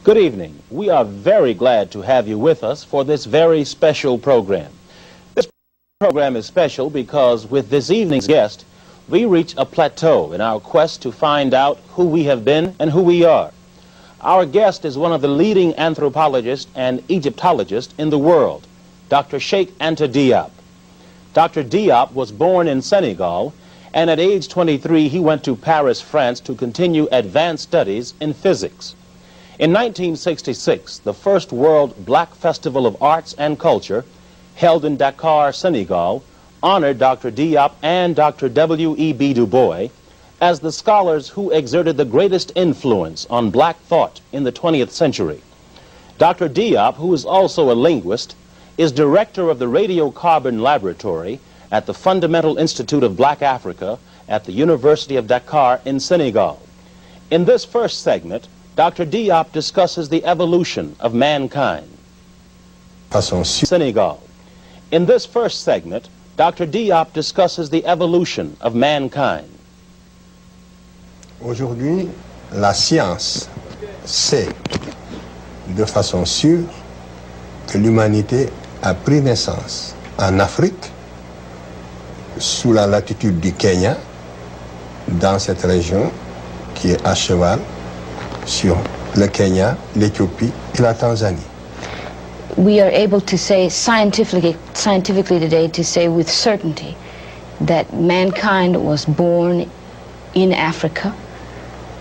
Good evening. We are very glad to have you with us for this very special program. This program is special because with this evening's guest, we reach a plateau in our quest to find out who we have been and who we are. Our guest is one of the leading anthropologists and Egyptologists in the world, Dr. Cheikh Anta Diop. Dr. Diop was born in Senegal, and at age 23 he went to Paris, France to continue advanced studies in physics. In 1966, the first World Black Festival of Arts and Culture, held in Dakar, Senegal, honored Dr. Diop and Dr. W.E.B. Du Bois as the scholars who exerted the greatest influence on black thought in the 20th century. Dr. Diop, who is also a linguist, is director of the Radiocarbon Laboratory at the Fundamental Institute of Black Africa at the University of Dakar in Senegal. In this first segment, Dr. Diop discusses the evolution of mankind. Senegal. In this first segment, Dr. Diop discusses the evolution of mankind. Aujourd'hui, la science sait de façon sûre que l'humanité a pris naissance en Afrique, sous la latitude du Kenya, dans cette région qui est à cheval sur le Kenya, l'Éthiopie et la Tanzanie. We are able to say scientifically today, to say with certainty that mankind was born in Africa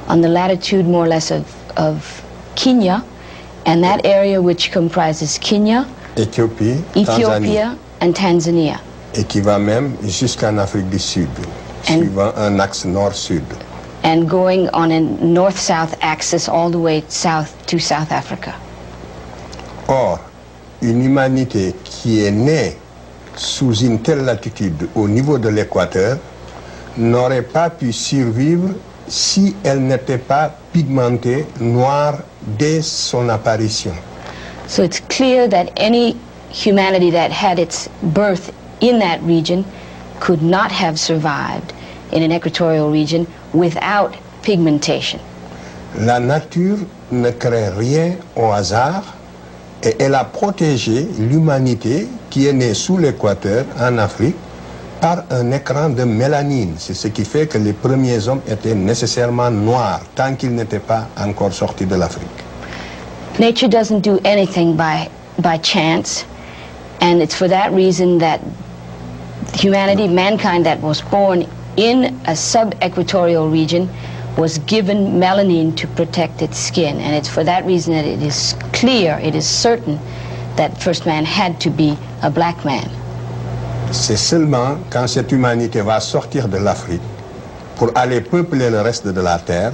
on the latitude more or less of Kenya, and that area which comprises Kenya, Éthiopie, Ethiopia, and Tanzania. Et qui va même jusqu'en Afrique du Sud, suivant un axe nord-sud. And going on a north-south axis all the way south to South Africa. Or, une humanité qui est née sous une telle latitude au niveau de l'équateur n'aurait pas pu survivre si elle n'était pas pigmentée noire dès son apparition. So it's clear that any humanity that had its birth in that region could not have survived in an equatorial region without pigmentation. La nature ne crée rien au hasard et elle a protégé l'humanité qui est née sous l'équateur en Afrique par un écran de mélanine. C'est ce qui fait que les premiers hommes étaient nécessairement noirs tant qu'ils n'étaient pas encore sortis de l'Afrique. Nature doesn't do anything by chance, and it's for that reason that humanity, mankind that was born in a sub-equatorial region was given melanin to protect its skin, and it's for that reason that it is clear, it is certain that first man had to be a black man. C'est seulement quand cette humanité va sortir de l'Afrique pour aller peupler le reste de la Terre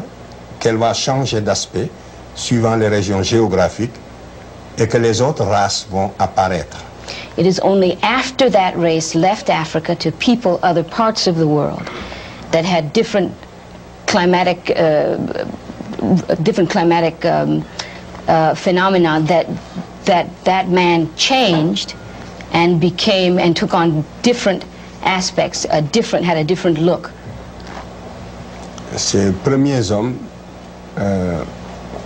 qu'elle va changer d'aspect suivant les régions géographiques et que les autres races vont apparaître. It is only after that race left Africa to people other parts of the world that had different climatic phenomena that man changed and became and took on different aspects, had a different look. Ces premiers hommes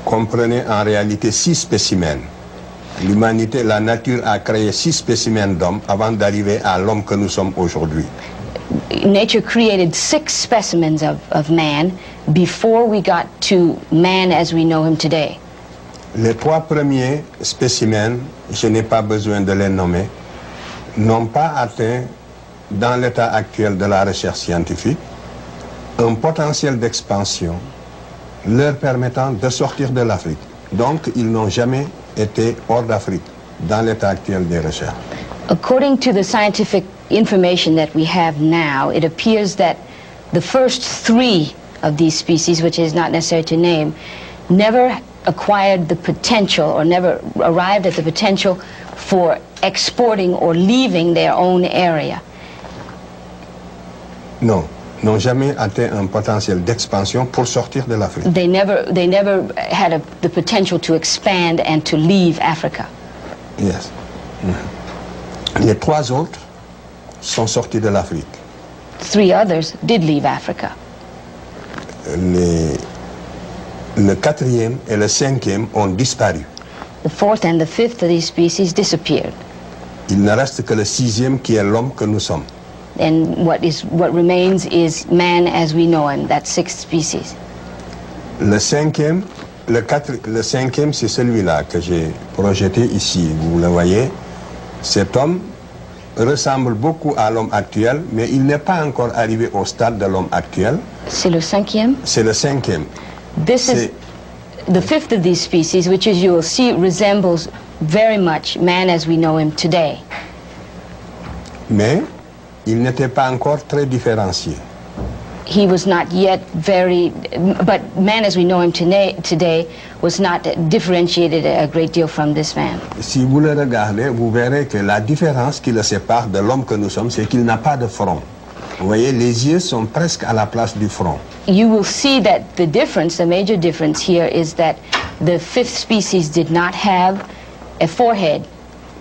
comprenaient en réalité 6 spécimens. L'humanité, la nature a créé 6 spécimens d'hommes avant d'arriver à l'homme que nous sommes aujourd'hui. Nature created 6 specimens of man before we got to man as we know him today. Les 3 premiers spécimens, je n'ai pas besoin de les nommer, n'ont pas atteint, dans l'état actuel de la recherche scientifique, un potentiel d'expansion leur permettant de sortir de l'Afrique. Donc, ils n'ont jamais été hors d'Afrique, dans l'état actuel des recherches. According to the scientific information that we have now, it appears that the first 3 of these species, which is not necessary to name, never acquired the potential or never arrived at the potential for exporting or leaving their own area. Non, n'ont jamais atteint un potentiel d'expansion pour sortir de l'Afrique. They never had the potential to expand and to leave Africa. Yes. Les 3 autres sont sortis de l'Afrique. 3 others did leave Africa. Le quatrième et le cinquième ont disparu. The fourth and the fifth of these species disappeared. Il ne reste que le sixième qui est l'homme que nous sommes. And what remains is man as we know him, that sixth species. Le cinquième, c'est celui-là que j'ai projeté ici. Vous le voyez. Cet homme ressemble beaucoup à l'homme actuel, mais il n'est pas encore arrivé au stade de l'homme actuel. C'est le cinquième? C'est le cinquième. This is the fifth of these species, which, as you will see, resembles very much man as we know him today. Mais il n'était pas encore très différencié. He was not yet but man as we know him today was not differentiated a great deal from this man. Si vous le regardez, vous verrez que la différence qui le sépare de l'homme que nous sommes, c'est qu'il n'a pas de front. Vous voyez, les yeux sont presque à la place du front. You will see that the major difference here is that the fifth species did not have a forehead.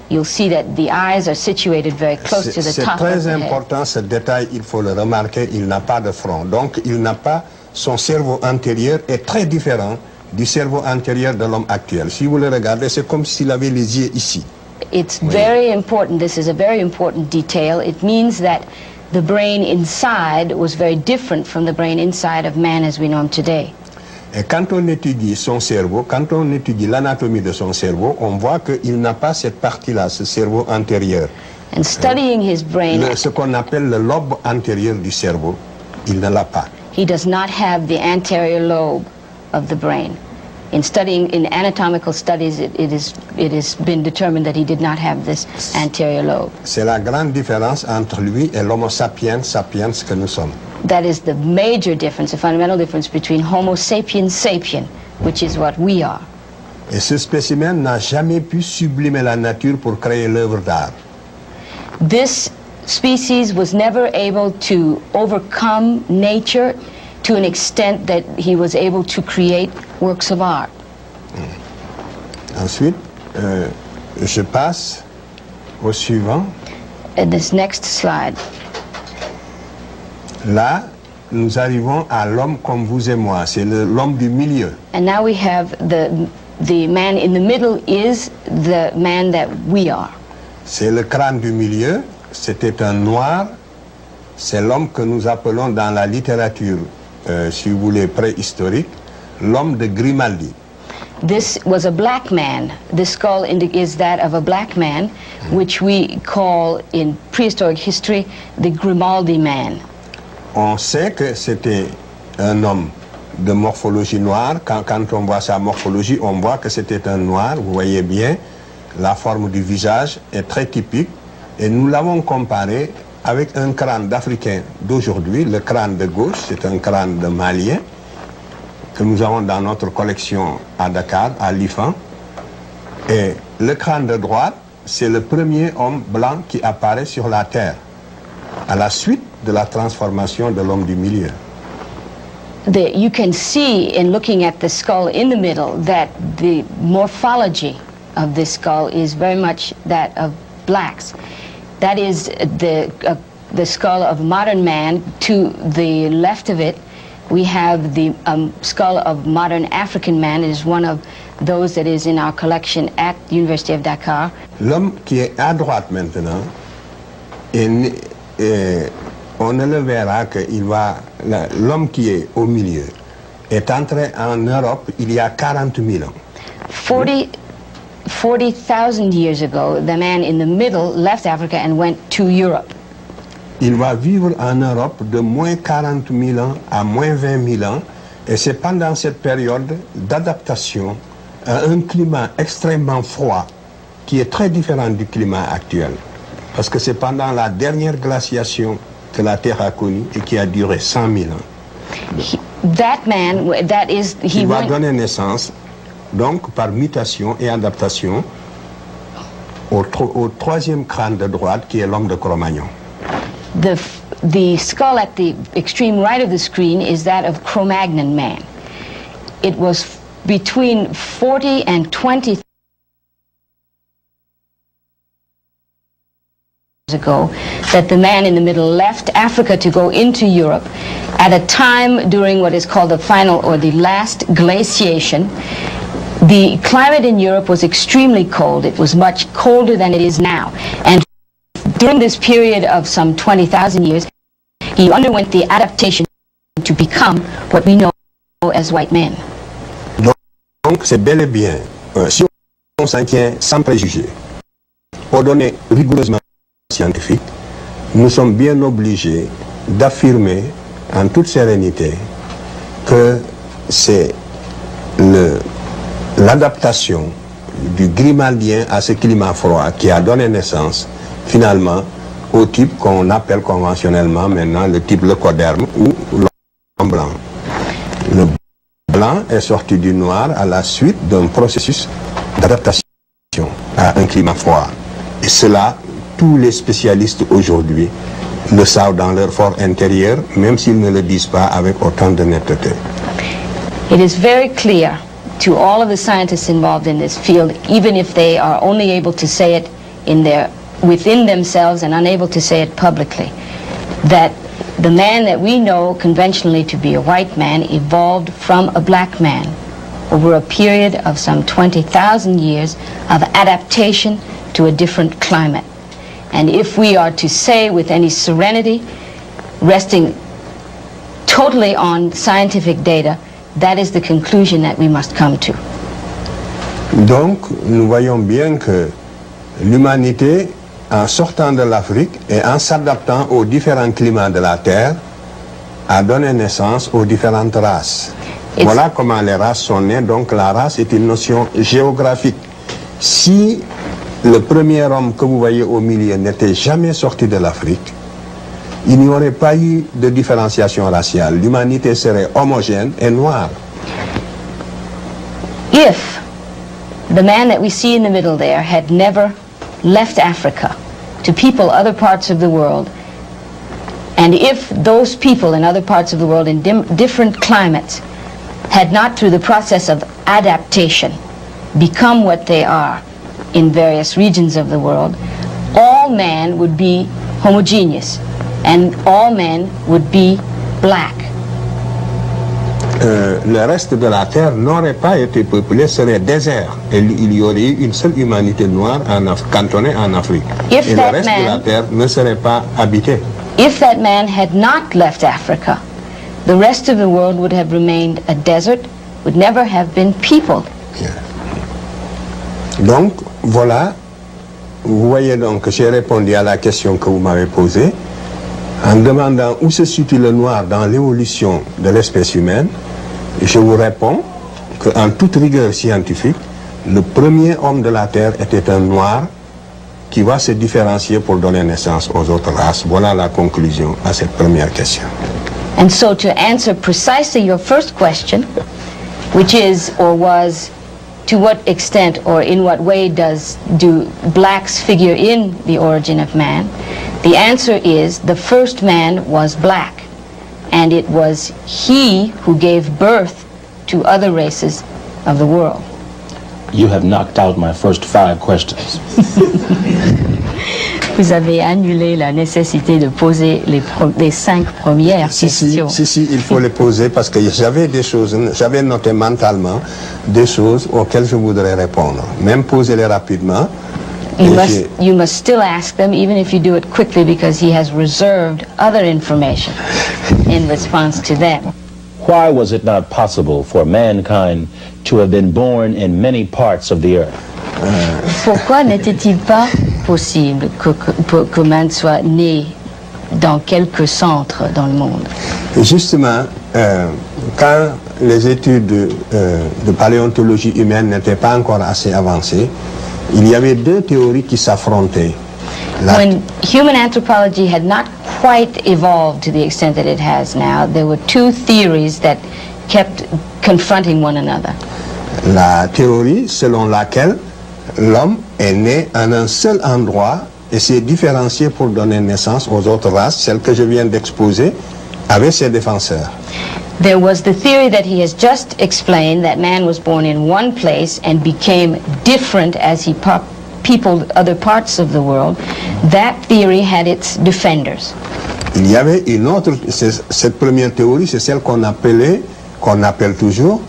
You'll see that the eyes are situated very close to the top of the head. C'est très important ce détail, il faut le remarquer, il n'a pas de front. Donc il n'a pas, son cerveau antérieur est très différent du cerveau antérieur de l'homme actuel. Si vous le regardez, c'est comme s'il avait les yeux ici. It's very important, this is a very important detail. It means that the brain inside was very different from the brain inside of man as we know him today. Et quand on étudie son cerveau, quand on étudie l'anatomie de son cerveau, on voit qu'il n'a pas cette partie-là, ce cerveau antérieur. And studying his brain, ce qu'on appelle le lobe antérieur du cerveau, il ne l'a pas. He does not have the anterior lobe of the brain. In studying, in anatomical studies, it has been determined that he did not have this anterior lobe. C'est la grande différence entre lui et l'homo sapiens sapiens que nous sommes. That is the major difference, the fundamental difference between Homo sapiens sapien, which is what we are. Et ce spécimen n'a jamais pu sublimer la nature pour créer l'œuvre d'art. This species was never able to overcome nature to an extent that he was able to create works of art. Ensuite, je passe au suivant. This next slide. Là, nous arrivons à l'homme comme vous et moi. C'est l'homme du milieu. And now we have the man in the middle is the man that we are. C'est le crâne du milieu. C'était un noir. C'est l'homme que nous appelons dans la littérature, si vous voulez, préhistorique, l'homme de Grimaldi. This was a black man. The skull is that of a black man, which we call in prehistoric history the Grimaldi man. On sait que c'était un homme de morphologie noire. Quand on voit sa morphologie, on voit que c'était un noir. Vous voyez bien, la forme du visage est très typique. Et nous l'avons comparé avec un crâne d'Africain d'aujourd'hui. Le crâne de gauche, c'est un crâne de Malien que nous avons dans notre collection à Dakar, à l'IFAN. Et le crâne de droite, c'est le premier homme blanc qui apparaît sur la Terre, à la suite de la transformation de l'homme du milieu. You can see in looking at the skull in the middle that the morphology of this skull is very much that of blacks. That is the skull of modern man. To the left of it, we have the skull of modern African man. It is one of those that is in our collection at the University of Dakar. L'homme qui est à droite maintenant, on ne le verra que l'homme qui est au milieu est entré en Europe il y a 40 000 ans. 40,000 years ago, the man in the middle left Africa and went to Europe. Il va vivre en Europe de moins 40 000 ans à moins 20 000 ans, et c'est pendant cette période d'adaptation à un climat extrêmement froid qui est très différent du climat actuel. Parce que c'est pendant la dernière glaciation que la Terre a connu et qui a duré 100 000 ans. Il va donner naissance, donc par mutation et adaptation, au troisième crâne de droite qui est l'homme de Cro-Magnon. The skull at the extreme right of the screen is that of Cro-Magnon man. It was between 40 and 20 ago, that the man in the middle left Africa to go into Europe at a time during what is called the final or the last glaciation. The climate in Europe was extremely cold. It was much colder than it is now. And during this period of some 20,000 years, he underwent the adaptation to become what we know as white men. Donc c'est bel et bien, si on s'en tient sans préjugés, aux données rigoureusement scientifiques, nous sommes bien obligés d'affirmer en toute sérénité que c'est l'adaptation du grimaldien à ce climat froid qui a donné naissance finalement au type qu'on appelle conventionnellement maintenant le type leucoderme ou l'homme blanc. Le blanc est sorti du noir à la suite d'un processus d'adaptation à un climat froid. Et cela, tous les spécialistes aujourd'hui le savent dans leur fort intérieur, même s'ils ne le disent pas avec autant de netteté. It is very clear to all of the scientists involved in this field, even if they are only able to say it within themselves and unable to say it publicly, that the man that we know conventionally to be a white man evolved from a black man over a period of some 20,000 years of adaptation to a different climate. And if we are to say with any serenity, resting totally on scientific data, that is the conclusion that we must come to. Donc, nous voyons bien que l'humanité, en sortant de l'Afrique et en s'adaptant aux différents climats de la Terre, a donné naissance aux différentes races. Voilà comment les races sont nées. Donc la race est une notion géographique. Si le premier homme que vous voyez au milieu n'était jamais sorti de l'Afrique, il n'y aurait pas eu de différenciation raciale. L'humanité serait homogène et noire. If the man that we see in the middle there had never left Africa to people other parts of the world, and if those people in other parts of the world in different climates had not, through the process of adaptation, become what they are in various regions of the world, all men would be homogeneous and all men would be black. Le reste de la Terre n'aurait pas été peuplé, serait désert. Et il y aurait eu une seule humanité noire cantonnée en Afrique. Et le reste de la Terre ne serait pas habité. If that man had not left Africa, the rest of the world would have remained a desert, would never have been peopled. Yeah. Donc, voilà, vous voyez donc que j'ai répondu à la question que vous m'avez posée en demandant où se situe le noir dans l'évolution de l'espèce humaine. Je vous réponds qu'en toute rigueur scientifique, le premier homme de la Terre était un noir qui va se différencier pour donner naissance aux autres races. Voilà la conclusion à cette première question. And so to answer precisely your first question, which is or was, to what extent or in what way do blacks figure in the origin of man, the answer is the first man was black, and it was he who gave birth to other races of the world. You have knocked out my first 5 questions. Vous avez annulé la nécessité de poser les 5 premières questions. Si, il faut les poser parce que j'avais noté mentalement des choses auxquelles je voudrais répondre. Même poser-les rapidement. You must still ask them, even if you do it quickly, because he has reserved other information in response to them. Why was it not possible for mankind to have been born in many parts of the earth? Pourquoi n'était-il pas possible que man soit né dans quelques centres dans le monde? Justement, quand les études de paléontologie humaine n'étaient pas encore assez avancées, il y avait 2 théories qui s'affrontaient. When human anthropology had not quite evolved to the extent that it has now, there were 2 theories that kept confronting one another. La théorie selon laquelle l'homme est né en un seul endroit et s'est différencié pour donner naissance aux autres races, celle que je viens d'exposer, avait ses défenseurs. There was the theory that he has just explained, that man was born in one place and became different as he peopled other parts of the world, that theory had its defenders. Il y avait une autre, cette première théorie, c'est celle qu'on appelle toujours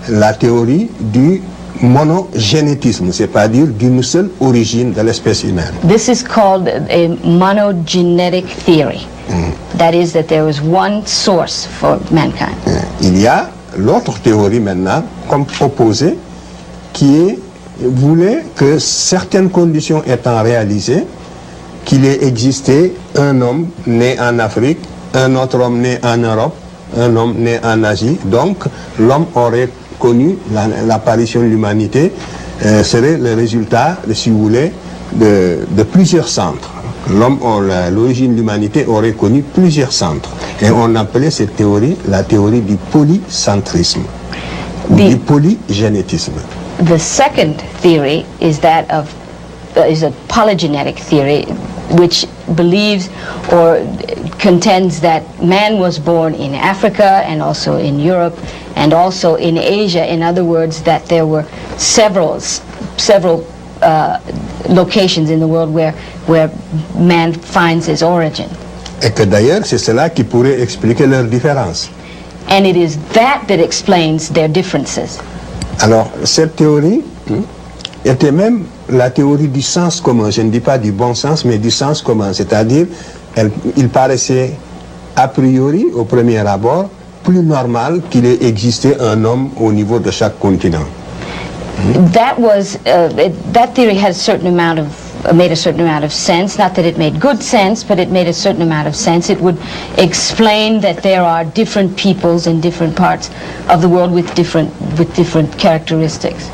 la théorie du monogénétisme, c'est-à-dire d'une seule origine de l'espèce humaine. This is called a monogenetic theory. That is, that there was one source for mankind. Il y a l'autre théorie maintenant, comme opposée, qui voulait que certaines conditions étant réalisées, qu'il ait existé un homme né en Afrique, un autre homme né en Europe, un homme né en Asie. Donc, l'homme aurait connu l'apparition de l'humanité, serait le résultat, si vous voulez, de plusieurs centres. L'origine de l'humanité aurait connu plusieurs centres. Et on appelait cette théorie la théorie du polycentrisme, du polygénétisme. The second theory is that of is a polygenetic theory, which believes or contends that man was born in Africa and also in Europe and also in Asia. In other words, that there were several locations in the world where man finds his origin. Et que d'ailleurs, c'est cela qui pourrait expliquer leurs différences. And it is that explains their differences. Alors, cette théorie était même la théorie du sens commun. Je ne dis pas du bon sens, mais du sens commun. C'est-à-dire, il paraissait a priori, au premier abord, plus normal qu'il ait existé un homme au niveau de chaque continent. That theory has made a certain amount of sense. Not that it made good sense, but it made a certain amount of sense. It would explain that there are different peoples in different parts of the world with different characteristics.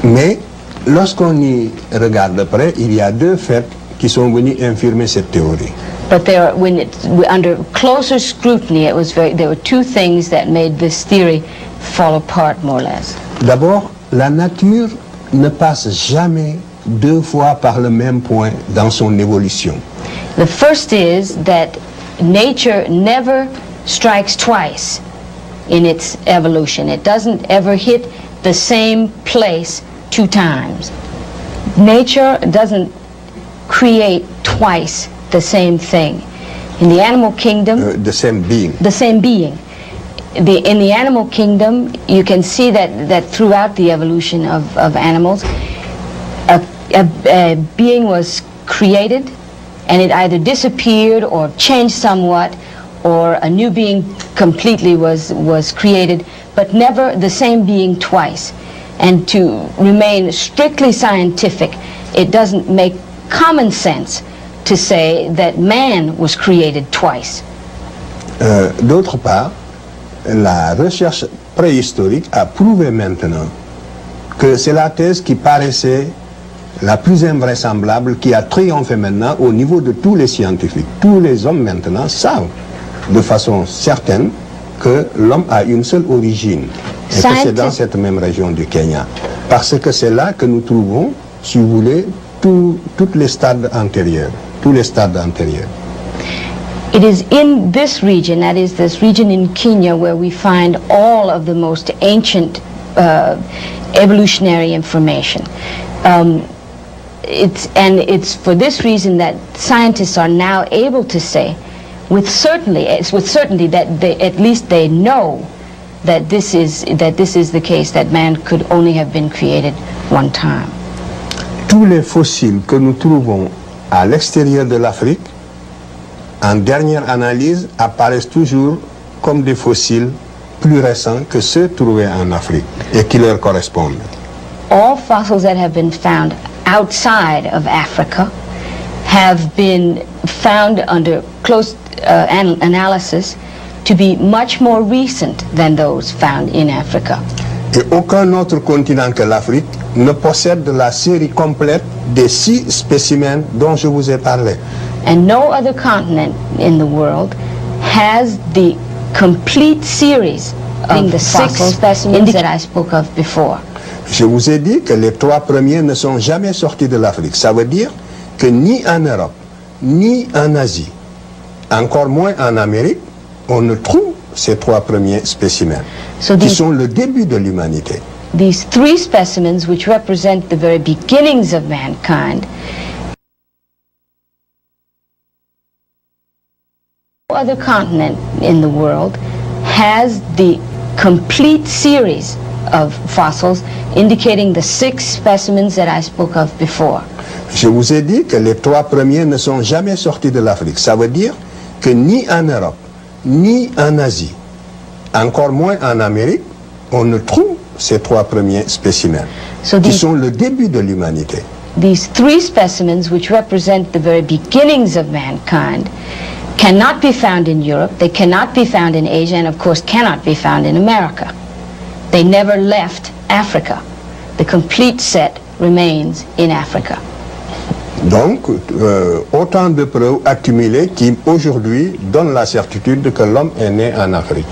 Mais lorsqu'on y regarde de près, il y a deux faits qui sont venus infirmer cette théorie. But under closer scrutiny, there were two things that made this theory fall apart more or less. D'abord, la nature ne passe jamais deux fois par le même point dans son évolution. The first is that nature never strikes twice in its evolution. It doesn't ever hit the same place two times. Nature doesn't create twice the same thing. In the animal kingdom, the same being. The same being. In the animal kingdom, you can see that throughout the evolution of animals, a being was created, and it either disappeared or changed somewhat, or a new being completely was created, but never the same being twice. And to remain strictly scientific, it doesn't make common sense to say that man was created twice. D'autre part, la recherche préhistorique a prouvé maintenant que c'est la thèse qui paraissait la plus invraisemblable, qui a triomphé maintenant au niveau de tous les scientifiques. Tous les hommes maintenant savent de façon certaine que l'homme a une seule origine, et que c'est dans cette même région du Kenya. Parce que c'est là que nous trouvons, si vous voulez, tous les stades antérieurs. It is in this region, that is this region in Kenya, where we find all of the most ancient evolutionary information. It's for this reason that scientists are now able to say with certainty that at least they know that this is the case, that man could only have been created one time. Tous les fossiles que nous trouvons à l'extérieur de l'Afrique, en dernière analyse, apparaissent toujours comme des fossiles plus récents que ceux trouvés en Afrique et qui leur correspondent. All fossils that have been found outside of Africa have been found under close analysis to be much more recent than those found in Africa. Et aucun autre continent que l'Afrique ne possède la série complète des 6 spécimens dont je vous ai parlé. And no other continent in the world has the complete series of the 6 specimens that I spoke of before. Je vous ai dit que les 3 premiers ne sont jamais sortis de l'Afrique. Ça veut dire que ni en Europe, ni en Asie, encore moins en Amérique, on ne trouve ces 3 premiers spécimens, qui sont le début de l'humanité. These three specimens, which represent the very beginnings of mankind, no other continent in the world has the complete series of fossils indicating the 6 specimens that I spoke of before. Je vous ai dit que les 3 premiers ne sont jamais sortis de l'Afrique. Ça veut dire que ni en Europe, ni en Asie, encore moins en Amérique, on ne trouve ces 3 premiers spécimens, qui sont le début de l'humanité. These 3 specimens, which represent the very beginnings of mankind, cannot be found in Europe, they cannot be found in Asia, and of course cannot be found in America. They never left Africa. The complete set remains in Africa. Donc, autant de preuves accumulées qui aujourd'hui donnent la certitude que l'homme est né en Afrique.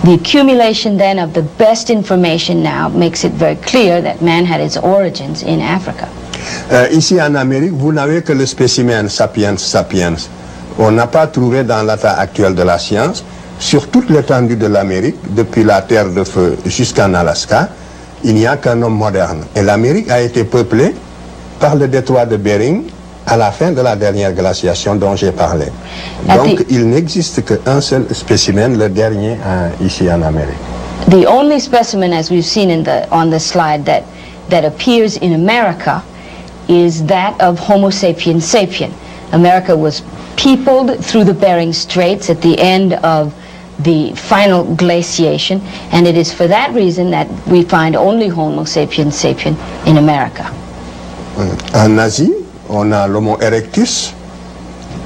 The accumulation then of the best information now makes it very clear that man had its origins in Africa. Ici en Amérique, vous n'avez que le spécimen sapiens sapiens. On n'a pas trouvé dans l'état actuel de la science, sur toute l'étendue de l'Amérique, depuis la Terre de Feu jusqu'en Alaska, il n'y a qu'un homme moderne. Et l'Amérique a été peuplée par le détroit de Bering à la fin de la dernière glaciation dont j'ai parlé. Donc il n'existe qu'un seul spécimen, le dernier ici en Amérique. The only specimen, as we've seen on the slide, that appears in America is that of Homo sapiens sapien. America was peopled through the Bering Straits at the end of the final glaciation, and it is for that reason that we find only Homo sapiens sapien in America. En Asie, on a l'Homo erectus.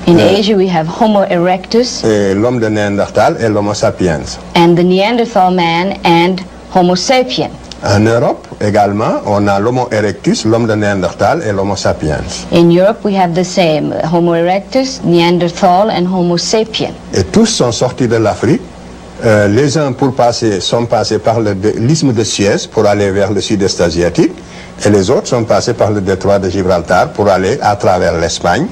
In Asia, we have Homo erectus. Et l'homme de Néandertal et l'Homo sapiens. And the Neanderthal man and Homo sapien. En Europe, également, on a l'Homo erectus, l'homme de Néandertal et l'Homo sapiens. In Europe, we have the same, Homo erectus, Neanderthal, and Homo sapien. Et tous sont sortis de l'Afrique. Les uns sont passés par l'isthme de Suez pour aller vers le sud-est asiatique, et les autres sont passés par le détroit de Gibraltar pour aller à travers l'Espagne,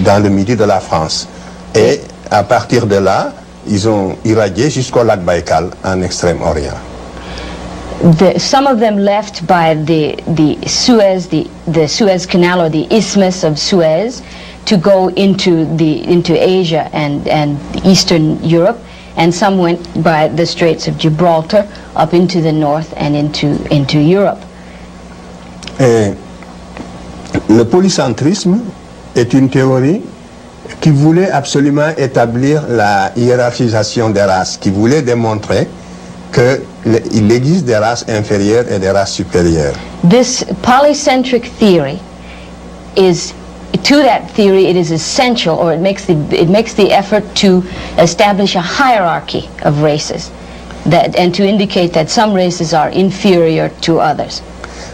dans le midi de la France. Et à partir de là, ils ont irradié jusqu'au lac Baïkal, en Extrême-Orient. Some of them left by the Suez Canal or the Isthmus of Suez to go into Asia and Eastern Europe, and some went by the Straits of Gibraltar up into the north and into Europe. Et le polycentrisme est une théorie qui voulait absolument établir la hiérarchisation des races, qui voulait démontrer qu'il existe des races inférieures et des races supérieures. This polycentric theory is, to that theory, it is essential, or it makes the effort to establish a hierarchy of races, and to indicate that some races are inferior to others.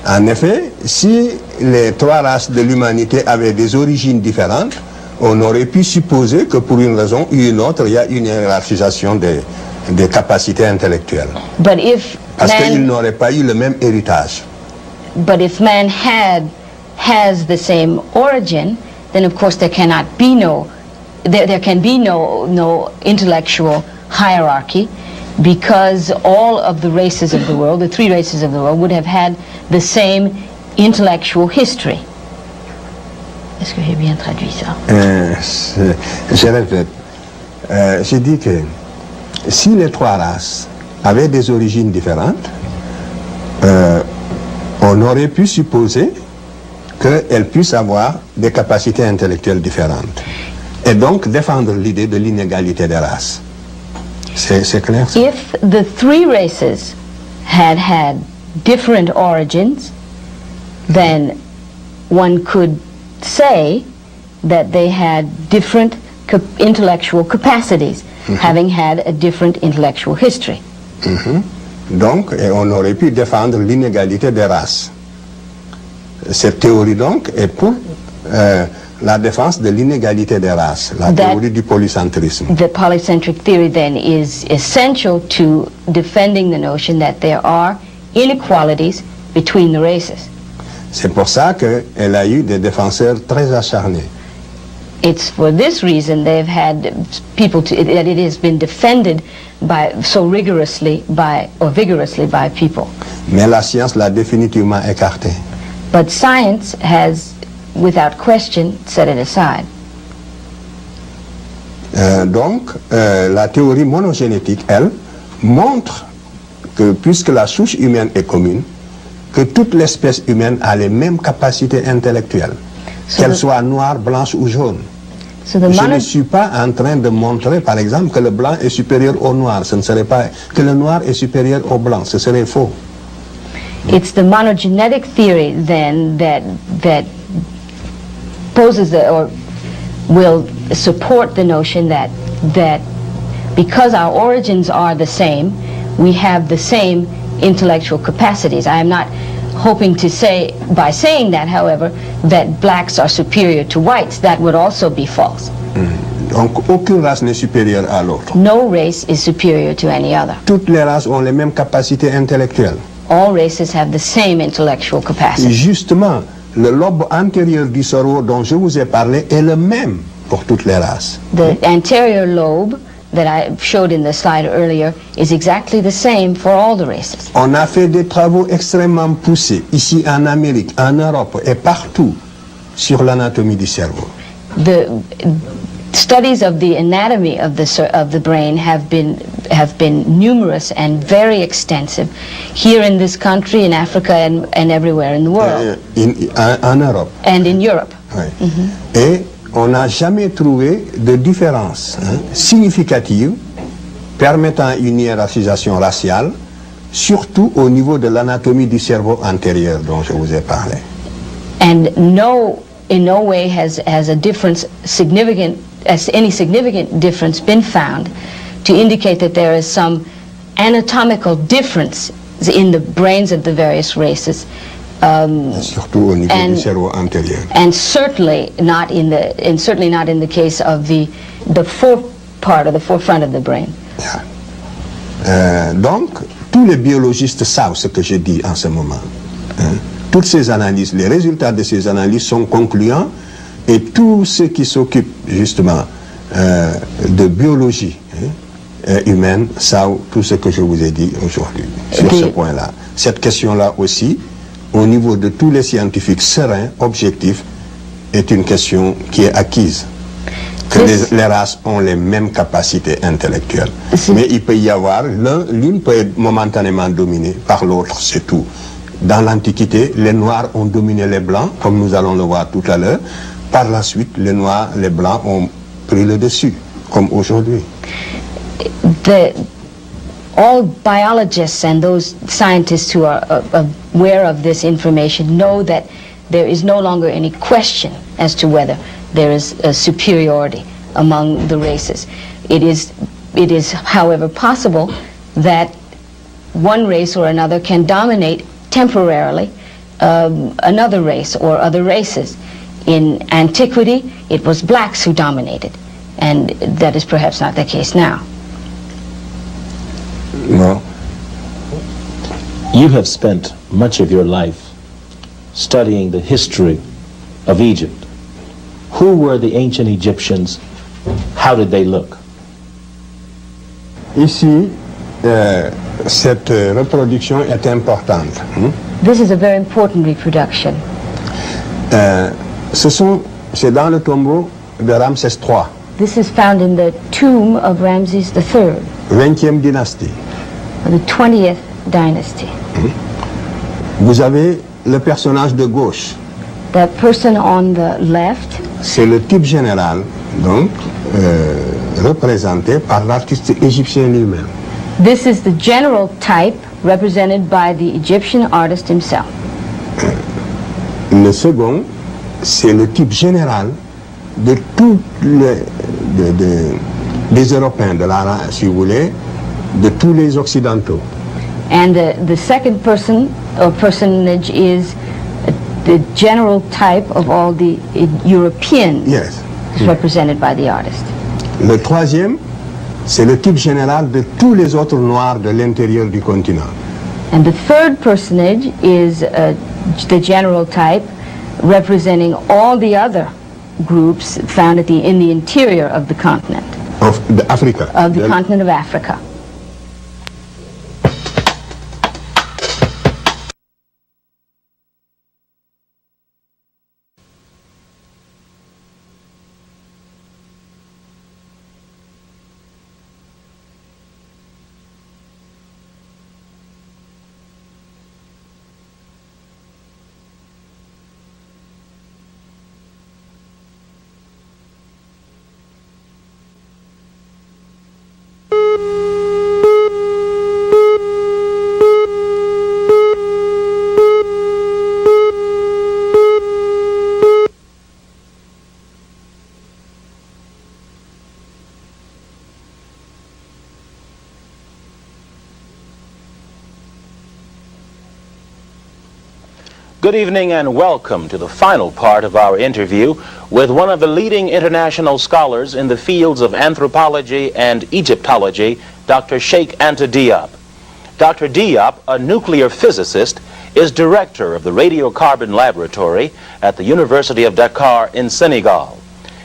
En effet, si les 3 races de l'humanité avaient des origines différentes, on aurait pu supposer que pour une raison ou une autre, il y a une hiérarchisation des capacités intellectuelles. Parce qu'ils n'auraient pas eu le même héritage. But if man has the same origin, then of course there can be no intellectual hierarchy, because all of the races of the world, the 3 races of the world, would have had the same intellectual history. Est-ce que j'ai bien traduit ça? Je répète. J'ai dit que si les 3 races avaient des origines différentes, on aurait pu supposer qu'elles puissent avoir des capacités intellectuelles différentes. Et donc défendre l'idée de l'inégalité des races. C'est clair? If the 3 races had different origins, then one could say that they had different intellectual capacities, having had a different intellectual history. Donc, on aurait pu défendre l'inégalité des races. Cette théorie, donc, est pour la défense de l'inégalité des races, la théorie du polycentrisme. The polycentric theory, then, is essential to defending the notion that there are inequalities between the races. C'est pour ça qu'elle a eu des défenseurs très acharnés. It's for this reason they've had people that it has been defended so vigorously by people. Mais la science l'a définitivement écarté. But science has, without question, set it aside. Donc, la théorie monogénétique, elle, montre que puisque la souche humaine est commune, que toute l'espèce humaine a les mêmes capacités intellectuelles, qu'elle soit noire, blanche ou jaune. Je ne suis pas en train de montrer, par exemple, que le blanc est supérieur au noir. Ce ne serait pas que le noir est supérieur au blanc. Ce serait faux. It's the monogenetic theory then that poses or will support the notion that because our origins are the same, we have the same intellectual capacities. I am not hoping to say, by saying that, however, that blacks are superior to whites. That would also be false. Donc, aucune race n'est supérieure à l'autre. No race is superior to any other. Toutes les races ont les mêmes capacités intellectuelles. All races have the same intellectual capacity. Justement, le lobe antérieur du cerveau dont je vous ai parlé est le même pour toutes les races. The anterior lobe that I showed in the slide earlier is exactly the same for all the races. On a fait des travaux extrêmement poussés ici en Amérique, en Europe et partout sur l'anatomie du cerveau. The studies of the anatomy of the brain have been numerous and very extensive here in this country, in Africa, and everywhere in the world. En Europe. And in Europe. Oui. Et on n'a jamais trouvé de différence significative permettant une hiérarchisation raciale, surtout au niveau de l'anatomie du cerveau antérieur dont je vous ai parlé. And in no way has a difference any significant difference been found to indicate that there is some anatomical difference in the brains of the various races. Surtout au niveau du cerveau antérieur. And certainly not in the case of the forefront of the brain. Yeah. Donc, tous les biologistes savent ce que je dis en ce moment. Toutes ces analyses, les résultats de ces analyses sont concluants et tous ceux qui s'occupent justement de biologie humaine savent tout ce que je vous ai dit aujourd'hui sur ce point-là. Cette question-là aussi, au niveau de tous les scientifiques sereins, objectifs, est une question qui est acquise. Que les races ont les mêmes capacités intellectuelles. Mais il peut y avoir, l'une peut être momentanément dominée par l'autre, c'est tout. Dans l'Antiquité, les Noirs ont dominé les Blancs, comme nous allons le voir tout à l'heure. Par la suite, les Noirs, les Blancs ont pris le dessus, comme aujourd'hui. All biologists and those scientists who are aware of this information know that there is no longer any question as to whether there is a superiority among the races. It is, however, possible that one race or another can dominate temporarily another race or other races. In antiquity, it was blacks who dominated, and that is perhaps not the case now. No. You have spent much of your life studying the history of Egypt. Who were the ancient Egyptians? How did they look? Ici, cette reproduction est importante. This is a very important reproduction. C'est dans le tombeau de Ramsès III. This is found in the tomb of Ramses III. 20e dynastie. The 20th dynasty. Vous avez le personnage de gauche. That person on the left. C'est le type général, donc, représenté par l'artiste égyptien lui-même. This is the general type represented by the Egyptian artist himself. Le second, c'est le type général de tous des Européens, si vous voulez, de tous les Occidentaux. And the second person or personage is the general type of all the Europeans. Yes. Represented by the artist. Le troisième, c'est le type général de tous les autres Noirs de l'intérieur du continent. And the third personage is the general type representing all the other groups found in the interior of the continent. Of Africa. Of the continent of Africa. Good evening and welcome to the final part of our interview with one of the leading international scholars in the fields of anthropology and Egyptology, Dr. Cheikh Anta Diop. Dr. Diop, a nuclear physicist, is director of the Radiocarbon Laboratory at the University of Dakar in Senegal.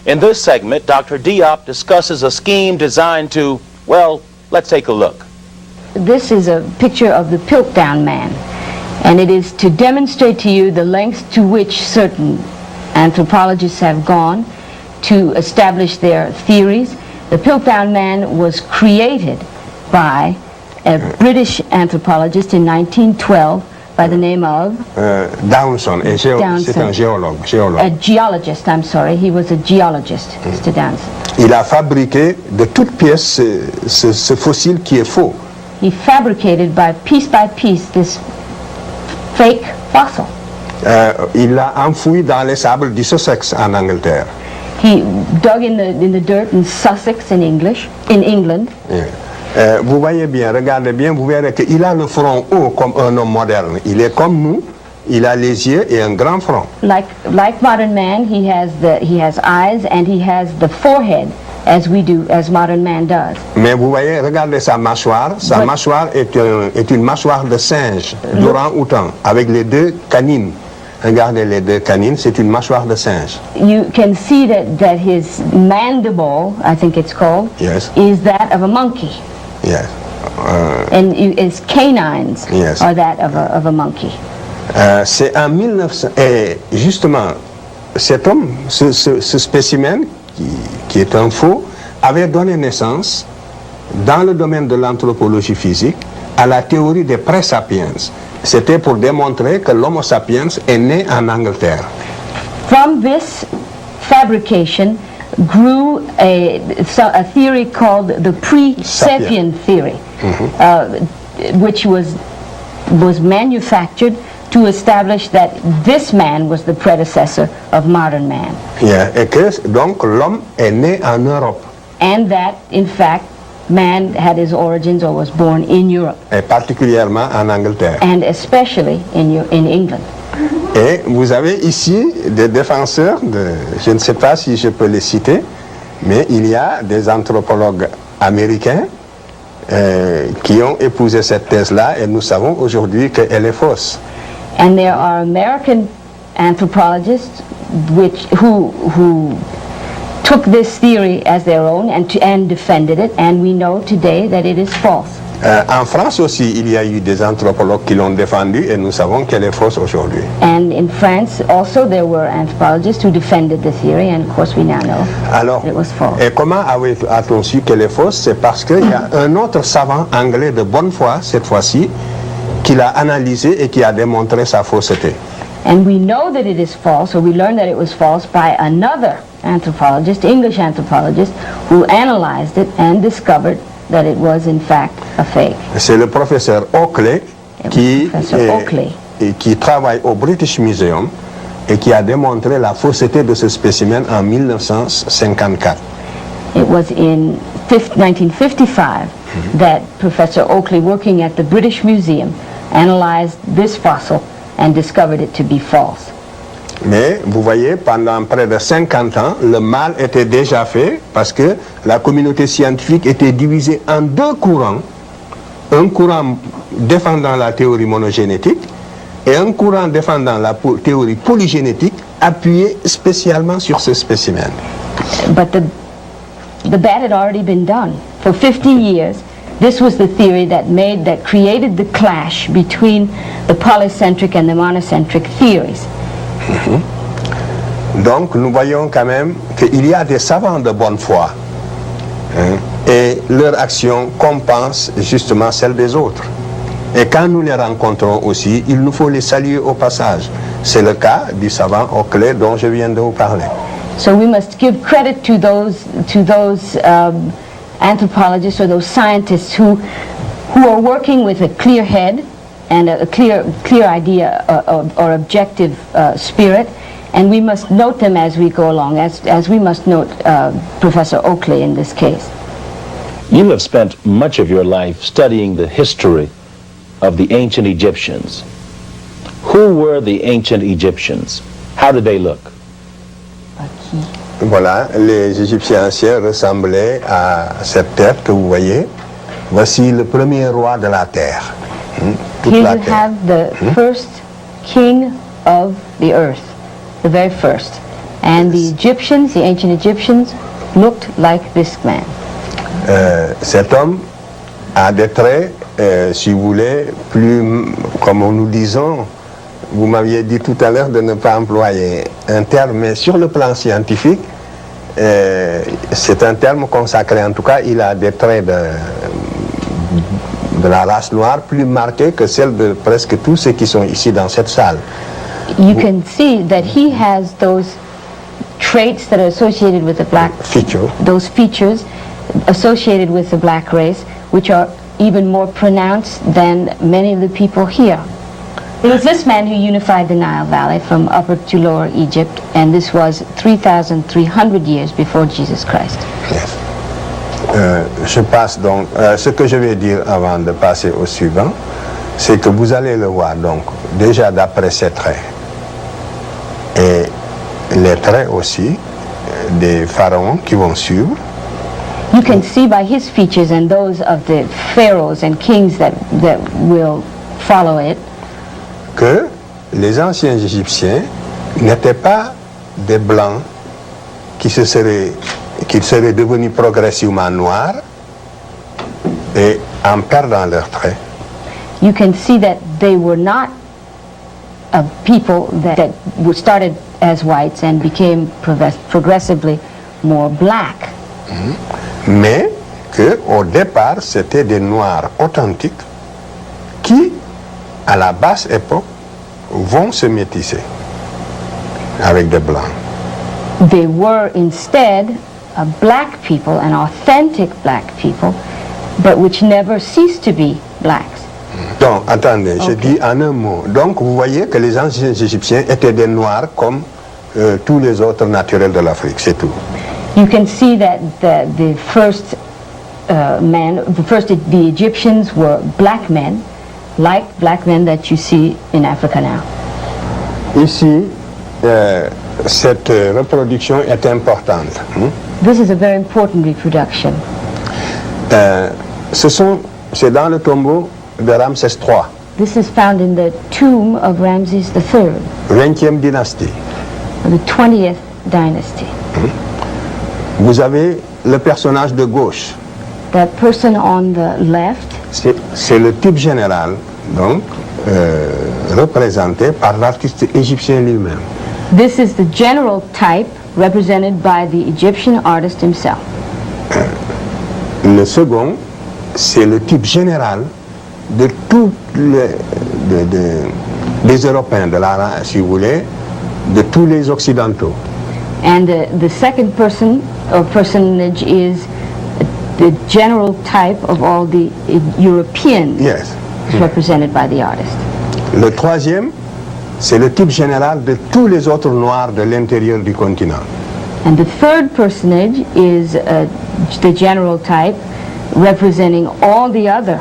In this segment, Dr. Diop discusses a scheme designed to, well, let's take a look. This is a picture of the Piltdown man. And it is to demonstrate to you the lengths to which certain anthropologists have gone to establish their theories. The Piltdown man was created by a British anthropologist in 1912 by the name of Downson. C'est un géologue. A geologist, I'm sorry. He was a geologist, Mr. Downson. Il a fabriqué de toutes pièces ce fossile qui est faux. He fabricated by piece this fake fossil. Il l'a enfoui dans les sables du Sussex en Angleterre. He dug in the dirt in Sussex in England. Yeah. Vous voyez bien, regardez bien, vous verrez qu'il a le front haut comme un homme moderne. Il est comme nous, il a les yeux et un grand front. Like modern man, he has eyes and he has the forehead as modern man does. Mais vous voyez, regardez sa mâchoire. Sa mâchoire est une mâchoire de singe, d'orang-outan, avec les deux canines. Regardez les deux canines, c'est une mâchoire de singe. You can see that his mandible, I think it's called, yes, is that of a monkey. Yes. And his canines, yes, are that of a monkey. C'est en 1900, et justement, cet homme, ce spécimen, qui est un faux, avait donné naissance, dans le domaine de l'anthropologie physique, à la théorie des pré-sapiens. C'était pour démontrer que l'Homo sapiens est né en Angleterre. From this fabrication grew a theory called the pre-sapien theory, which was manufactured to establish that this man was the predecessor of modern man. Yeah, et que donc l'homme est né en Europe. And that, in fact, man had his origins or was born in Europe. Et particulièrement en Angleterre. And especially in England. Et vous avez ici des défenseurs je ne sais pas si je peux les citer, mais il y a des anthropologues américains qui ont épousé cette thèse-là et nous savons aujourd'hui qu'elle est fausse. And there are American anthropologists who took this theory as their own and defended it, and we know today that it is false. En France aussi, il y a eu des anthropologues qui l'ont défendue et nous savons qu'elle est fausse aujourd'hui. And in France also there were anthropologists who defended the theory, and of course we now know that it was false. Et comment a-t-on su qu'elle est fausse? C'est parce qu'il y a un autre savant anglais de bonne foi, cette fois-ci, qui l'a analysé et qui a démontré sa fausseté. And we know that it is false, or we learned that it was false by another anthropologist, English anthropologist, who analyzed it and discovered that it was in fact a fake. C'est le professeur Oakley qui travaille au British Museum et qui a démontré la fausseté de ce spécimen en 1954. It was in 1955 that Professor Oakley, working at the British Museum, analyzed this fossil and discovered it to be false. Mais vous voyez, pendant près de 50 ans, le mal était déjà fait parce que la communauté scientifique était divisée en deux courants. Un courant défendant la théorie monogénétique et un courant défendant la théorie polygénétique appuyé spécialement sur ce spécimen. But the bad had already been done. For 50 years, this was the theory that created the clash between the polycentric and the monocentric theories. Donc nous voyons quand même qu'il y a des savants de bonne foi, hein, et leur action compense justement celle des autres. Et quand nous les rencontrons aussi, il nous faut les saluer au passage. C'est le cas du savant Oakley dont je viens de vous parler. So we must give credit to those anthropologists or those scientists who are working with a clear head and a clear idea or objective spirit, and we must note them as we go along, as we must note Professor Oakley in this case. You have spent much of your life studying the history of the ancient Egyptians. Who were the ancient Egyptians? How did they look? Voilà, les Égyptiens anciens ressemblaient à cette terre que vous voyez. Voici le premier roi de la terre. Toute Here la you terre. have the first king of the earth, the very first. And the Egyptians, the ancient Egyptians, looked like this man. Cet homme a des traits, si vous voulez, plus, comme nous disons, vous m'aviez dit tout à l'heure de ne pas employer un terme, mais sur le plan scientifique, c'est un terme consacré. En tout cas, il a des traits de la race noire plus marqués que celles de presque tous ceux qui sont ici dans cette salle. You can see that he has those traits that are associated with the black Feature. those features associated with the black race, which are even more pronounced than many of the people here. It was this man who unified the Nile Valley from Upper to Lower Egypt, and this was 3,300 years before Jesus Christ. Yes. Je passe donc, ce que je vais dire avant de passer au suivant, c'est que vous allez le voir donc déjà d'après ses traits et les traits aussi des pharaons qui vont suivre. You can see by his features and those of the pharaohs and kings that will follow it, que les anciens Égyptiens n'étaient pas des blancs qui seraient devenus progressivement noirs et en perdant leurs traits. you can see that they were not people that started as whites and became progressively more black. Mais qu'au départ, c'était des noirs authentiques qui, à la basse époque, vont se métisser avec des blancs. They were instead black people, and authentic black people, but which never ceased to be blacks. Donc, attendez, je dis en un mot. Donc, vous voyez que les anciens Égyptiens étaient des noirs comme tous les autres naturels de l'Afrique, c'est tout. You can see that the first the Egyptians were black men, like black men that you see in Africa now. Ici, cette reproduction est importante. This is a very important reproduction. C'est dans le tombeau de Ramsès III, This is found in the tomb of Ramses III, 20e dynastie. the 20th dynasty. Vous avez le personnage de gauche. That person on the left, C'est le type général, donc, représenté par l'artiste égyptien lui-même. this is the general type represented by the Egyptian artist himself. Le second, c'est le type général de tous les Européens, si vous voulez, de tous les Occidentaux. And the second person or personage is the general type of all the Europeans Yes. represented by the artist. Le troisième, c'est le type général de tous les autres Noirs de l'intérieur du continent. And the third personage is the general type representing all the other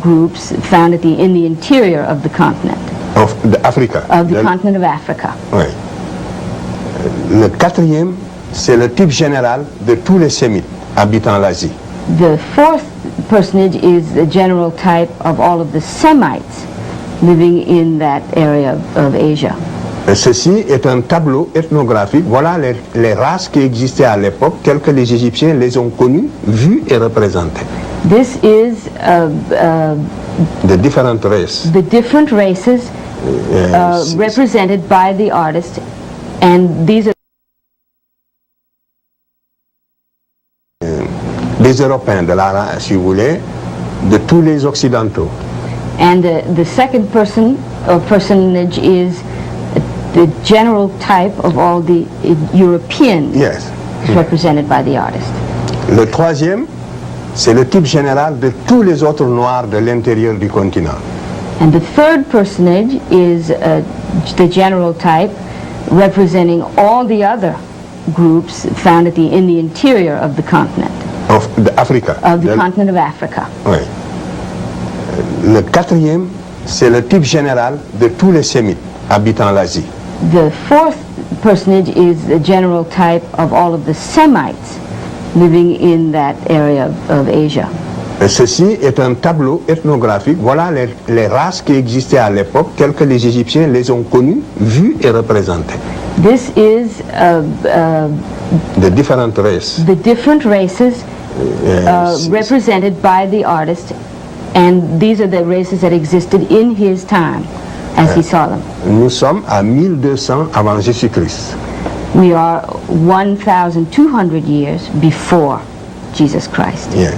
groups found in the interior of the continent, Of Africa. continent of Africa. Oui. Le quatrième, c'est le type général de tous les Sémites habitant l'Asie. The fourth personage is the general type of all of the Semites living in that area of Asia. Ceci est un tableau ethnographique. Voilà les races qui existaient à l'époque, telles que les Égyptiens les ont connues, vues et représentées. This is De différentes races. the different races represented by the artist, and these are des Européens, de la race, si vous voulez, de tous les Occidentaux. and the second person or personage is the general type of all the European Yes. represented by the artist. Le troisième, c'est le type général de tous les autres Noirs de l'intérieur du continent. And the third personage is the general type representing all the other groups found in the interior of the continent, Of Africa. continent of Africa. Oui. Le quatrième, c'est le type général de tous les Sémites habitant l'Asie. The fourth personage is the general type of all of the Semites living in that area of Asia. Ceci est un tableau ethnographique. Voilà les races qui existaient à l'époque, telles que les Égyptiens les ont connues, vues et représentées. This is De différentes races. the different races represented by the artist, and these are the races that existed in his time as he saw them. Nous sommes à 1200 avant Jésus-Christ. We are 1,200 years before Jesus Christ. Yeah.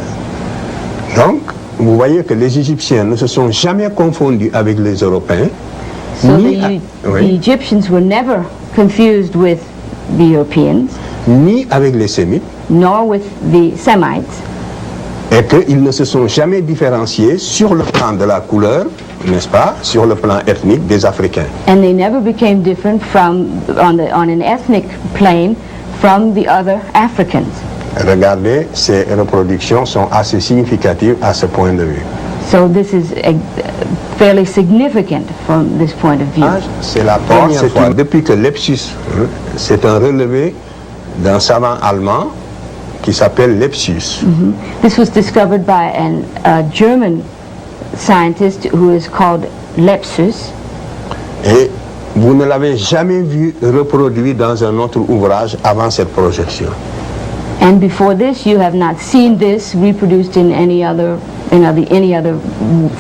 Donc, vous voyez que les Égyptiens ne se sont jamais confondus avec les Européens. So ni, the Egyptians were never confused with the Europeans, ni avec les Sémites, nor with the Semites, et qu'ils ne se sont jamais différenciés sur le plan de la couleur, n'est-ce pas, sur le plan ethnique des Africains. and they never became different on an ethnic plane from the other Africans. Regardez, ces reproductions sont assez significatives à ce point de vue. So this is fairly significant from this point of view. C'est la première fois, depuis que Lepsius, c'est un relevé d'un savant allemand qui s'appelle Lepsius. This was discovered by a German scientist who is called Lepsius, Et vous ne l'avez jamais vu reproduit dans un autre ouvrage avant cette projection. and before this you have not seen this reproduced in any other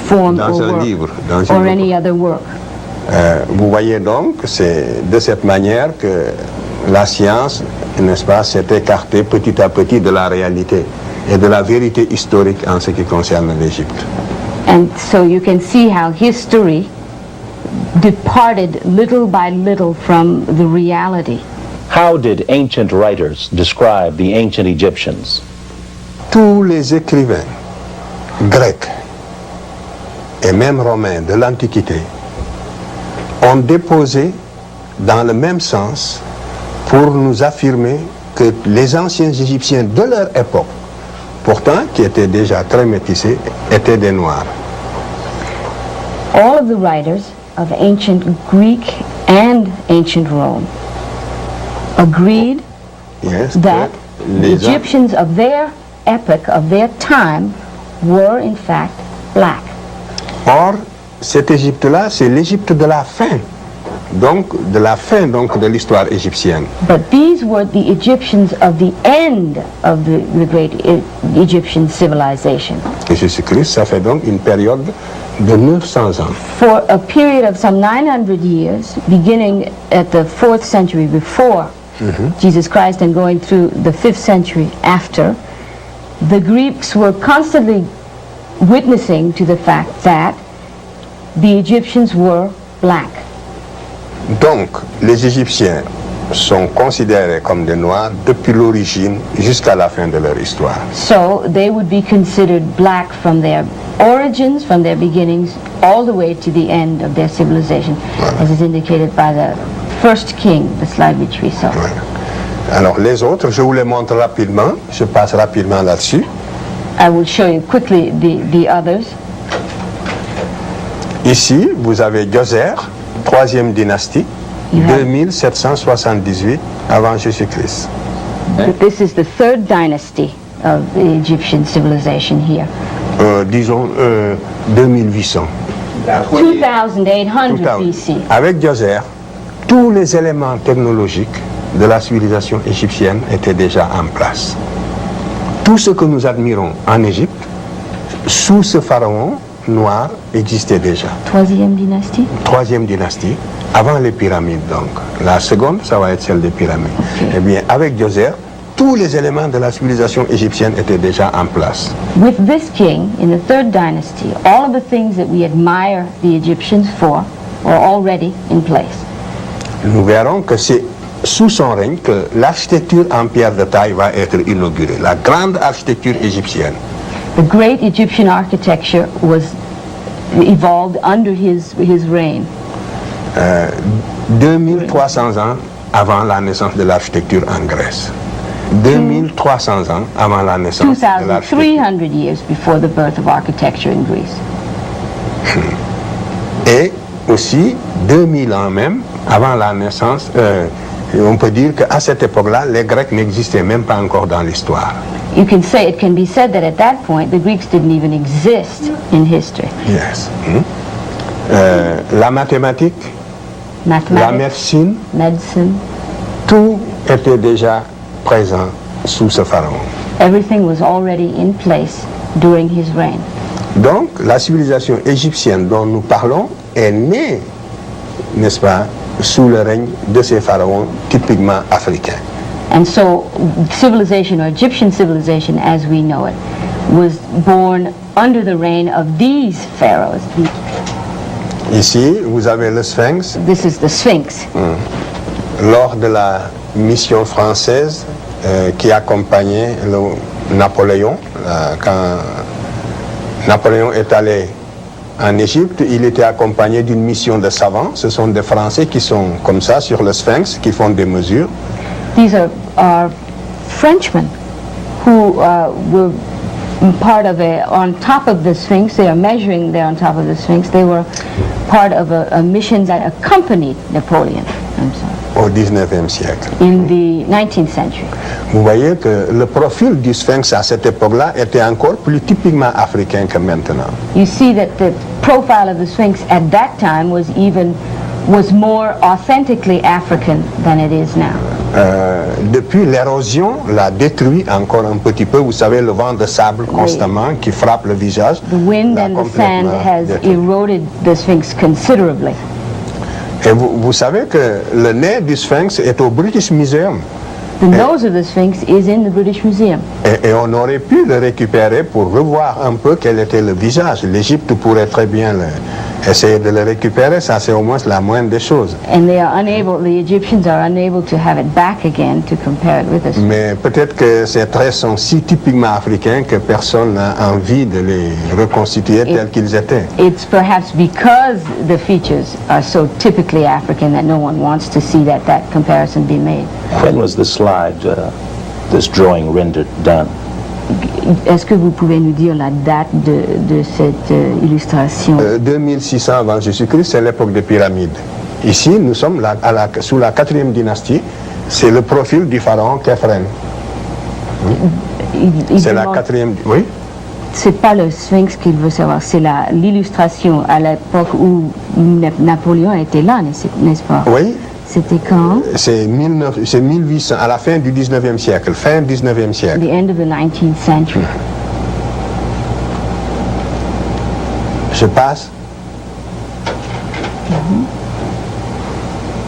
form Dans or un work, livre, or any other work. Vous voyez donc, c'est de cette manière que la science, n'est-ce pas, s'est écartée petit à petit de la réalité et de la vérité historique en ce qui concerne l'Égypte. And so you can see how history departed little by little from the reality. How did ancient writers describe the ancient Egyptians? Tous les écrivains grecs et même romains de l'Antiquité ont déposé dans le même sens pour nous affirmer que les anciens Égyptiens de leur époque, pourtant qui étaient déjà très métissés, étaient des Noirs. All of the writers of ancient Greek and ancient Rome agreed Yes, that que the les Egyptians of their epoch, of their time, were in fact black. Or, cette Égypte-là, c'est l'Égypte de la fin, donc de l'histoire égyptienne. But these were the Egyptians of the end of the great Egyptian civilization. Et Jésus-Christ, ça fait donc une période de 900 ans. For a period of some 900 years, beginning at the 4th century before Jesus Christ and going through the 5th century after, the Greeks were constantly witnessing to the fact that the Egyptians were black. Donc, les Égyptiens sont considérés comme des Noirs depuis l'origine jusqu'à la fin de leur histoire. So they would be considered black from their origins, from their beginnings, all the way to the end of their civilization, as is indicated by the first king, the slide which we saw. Voilà. Alors, les autres, je vous les montre rapidement, je passe rapidement là-dessus. I will show you quickly the others. Ici, vous avez Djoser, 3e dynastie, You have- 2778 avant Jésus-Christ. This is the 3rd dynasty of the Egyptian civilization here. Disons 2800. 2800 BC. Avec Djoser, tous les éléments technologiques de la civilisation égyptienne étaient déjà en place. Tout ce que nous admirons en Égypte, sous ce pharaon noir, existait déjà. Troisième dynastie? Troisième dynastie, avant les pyramides donc. La seconde, ça va être celle des pyramides. Okay. Eh bien, avec Djoser, tous les éléments de la civilisation égyptienne étaient déjà en place. With this king, in the third dynasty, all of the things that we admire the Egyptians for were already in place. Nous verrons que c'est sous son règne que l'architecture en pierre de taille va être inaugurée, la grande architecture égyptienne. The great Egyptian architecture was evolved under his reign. 2300 ans avant la naissance de l'architecture en Grèce. 2300 ans avant la naissance de l'architecture. 2,300 years before the birth of architecture in Greece. Et aussi 2000 ans même avant la naissance, on peut dire qu'à cette époque-là, les Grecs n'existaient même pas encore dans l'histoire. It can be said that at that point the Greeks didn't even exist in history. Yes. La mathématique, la médecine, tout était déjà présent sous ce pharaon. Everything was already in place during his reign. Donc, la civilisation égyptienne dont nous parlons est née, n'est-ce pas, sous le règne de ces pharaons typiquement africains. And so, civilization, or Egyptian civilization as we know it, was born under the reign of these pharaohs. Ici, vous avez le Sphinx. This is the Sphinx. Lors de la mission française qui accompagnait Napoléon, quand Napoléon est allé en Égypte, il était accompagné d'une mission de savants. Ce sont des Français qui sont comme ça sur le Sphinx, qui font des mesures. These are Frenchmen who were part of on top of the Sphinx. They are measuring there on top of the Sphinx. They were part of a mission that accompanied Napoleon. I'm sorry. Au 19e siècle. In the 19th century. Vous voyez que le profil du Sphinx à cette époque-là était encore plus typiquement africain que maintenant. You see that the profile of the Sphinx at that time was more authentically African than it is now. Depuis l'érosion l'a détruit encore un petit peu. Vous savez, le vent de sable constamment qui frappe le visage. The wind and the sand has eroded the Sphinx considerably. Et vous savez que le nez du Sphinx est au British Museum. The nose of the Sphinx is in the British Museum. Et on aurait pu le récupérer pour revoir un peu quel était le visage. L'Égypte pourrait très bien essayer de le récupérer, ça c'est au moins la moindre des choses. And the Egyptians are unable to have it back again to compare it with us. Mais peut-être que ces traits sont si typiquement africains que personne n'a envie de les reconstituer tels qu'ils étaient. It's perhaps because the features are so typically African that no one wants to see that comparison be made. When was the slide, this drawing rendered done? Est-ce que vous pouvez nous dire la date de cette illustration? 2600 avant Jésus-Christ, c'est l'époque des pyramides. Ici, nous sommes sous la 4e dynastie. C'est le profil du pharaon Khéphren. C'est la 4e... Oui? C'est pas le Sphinx qu'il veut savoir, c'est l'illustration à l'époque où Napoléon était là, n'est-ce pas? Oui. C'était quand? C'est 1800, à la fin du 19e siècle, fin 19e siècle. The end of the 19th century. Je passe.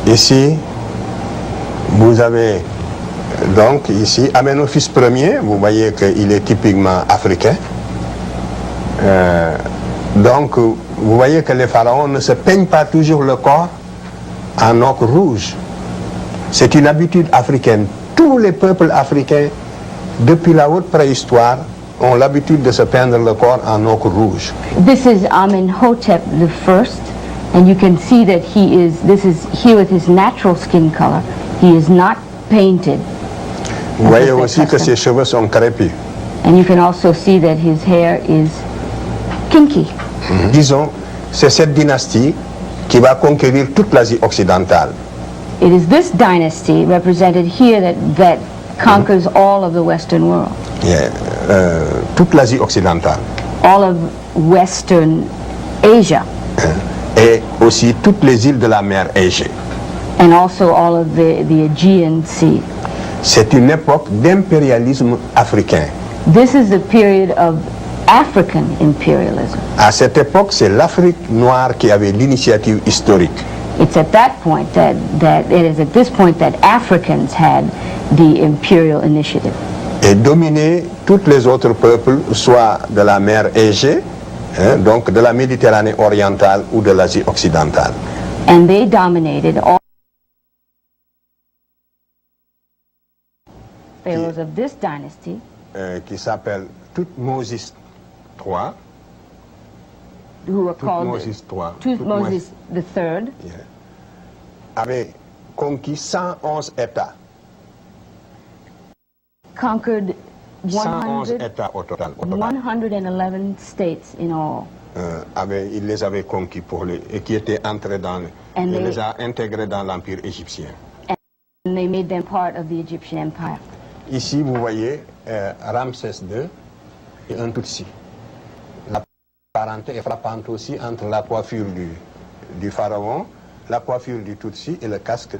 Ici, vous avez donc ici Amenophis Ier, vous voyez qu'il est typiquement africain. Donc, vous voyez que les pharaons ne se peignent pas toujours le corps en ocre rouge. C'est une habitude africaine. Tous les peuples africains, depuis la haute préhistoire, ont l'habitude de se peindre le corps en ocre rouge. This is Amenhotep I, and you can see that this is here with his natural skin color. He is not painted. Vous voyez aussi que ses cheveux sont crépus. And you can also see that his hair is kinky. Disons, c'est cette dynastie qui va conquérir toute l'Asie occidentale. It is this dynasty represented here that conquers all of the Western world. Yeah, toute l'Asie occidentale. All of Western Asia. Et aussi toutes les îles de la mer Égée. And also all of the Aegean Sea. C'est une époque d'impérialisme africain. This is a period of African imperialism. À cette époque, c'est l'Afrique noire qui avait l'initiative historique. It's at that point that it is at this point that Africans had the imperial initiative. Et dominer tous les autres peuples, soit de la mer Égée, donc de la Méditerranée orientale ou de l'Asie occidentale. And they dominated all pharaohs of this dynasty. Qui s'appelle Toutmoses III. Who were called Toutmoses III. Toutmoses III. Yeah. Avait conquis 111 États. Conquered 111 États au total. 111 states in all. Il les avait conquis et qui étaient entrés il les a intégrés dans l'Empire égyptien. And they made them part of the Egyptian Empire. Ici, vous voyez Ramsès II et un Tutsi. La parenté est frappante aussi entre la coiffure du pharaon, la coiffure du Tutsi et le casque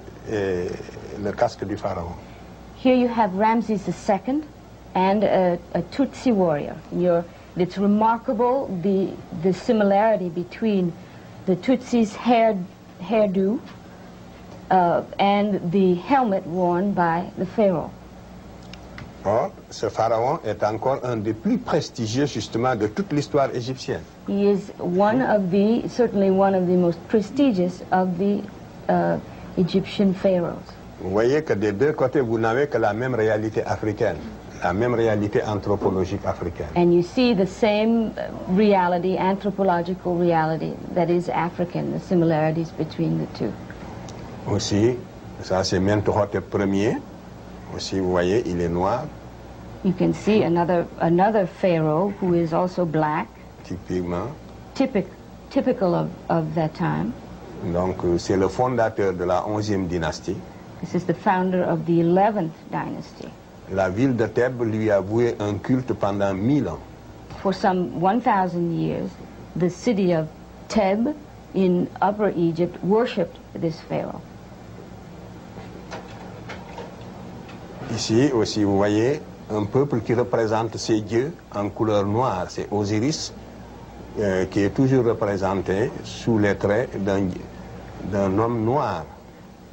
du pharaon. Here you have Ramses II and a Tutsi warrior. It's remarkable the similarity between the Tutsi's hairdo and the helmet worn by the pharaoh. Or, ce pharaon est encore un des plus prestigieux justement de toute l'histoire égyptienne. He is certainly one of the most prestigious of the Egyptian pharaohs. Vous voyez que des deux côtés, vous n'avez que la même réalité africaine, la même réalité anthropologique africaine. And you see the same reality, anthropological reality, that is African, the similarities between the two. Aussi, ça c'est Mentuhotep Ier. Aussi, vous voyez, il est noir. You can see another pharaoh who is also black. Typiquement. Typical of that time. Donc, c'est le fondateur de la 11e dynastie. This is the founder of the 11th dynasty. La ville de Thèbes lui a voué un culte pendant 1000 ans. For some 1,000 years, the city of Thebes in Upper Egypt worshipped this pharaoh. Ici aussi, vous voyez un peuple qui représente ses dieux en couleur noire. C'est Osiris qui est toujours représenté sous les traits d'un homme noir.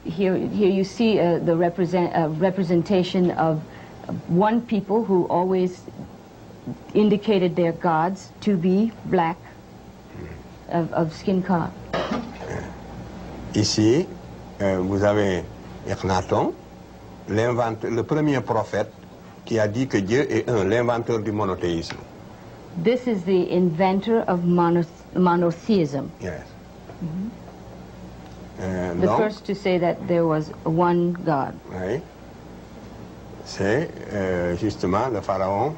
Here you see the representation of one people who always indicated their gods to be black, of skin color. Ici, vous avez Akhenaton, le premier prophète qui a dit que Dieu est un, l'inventeur du monothéisme. This is the inventor of monotheism. Yes. The first to say that there was one God. Oui. C'est justement le pharaon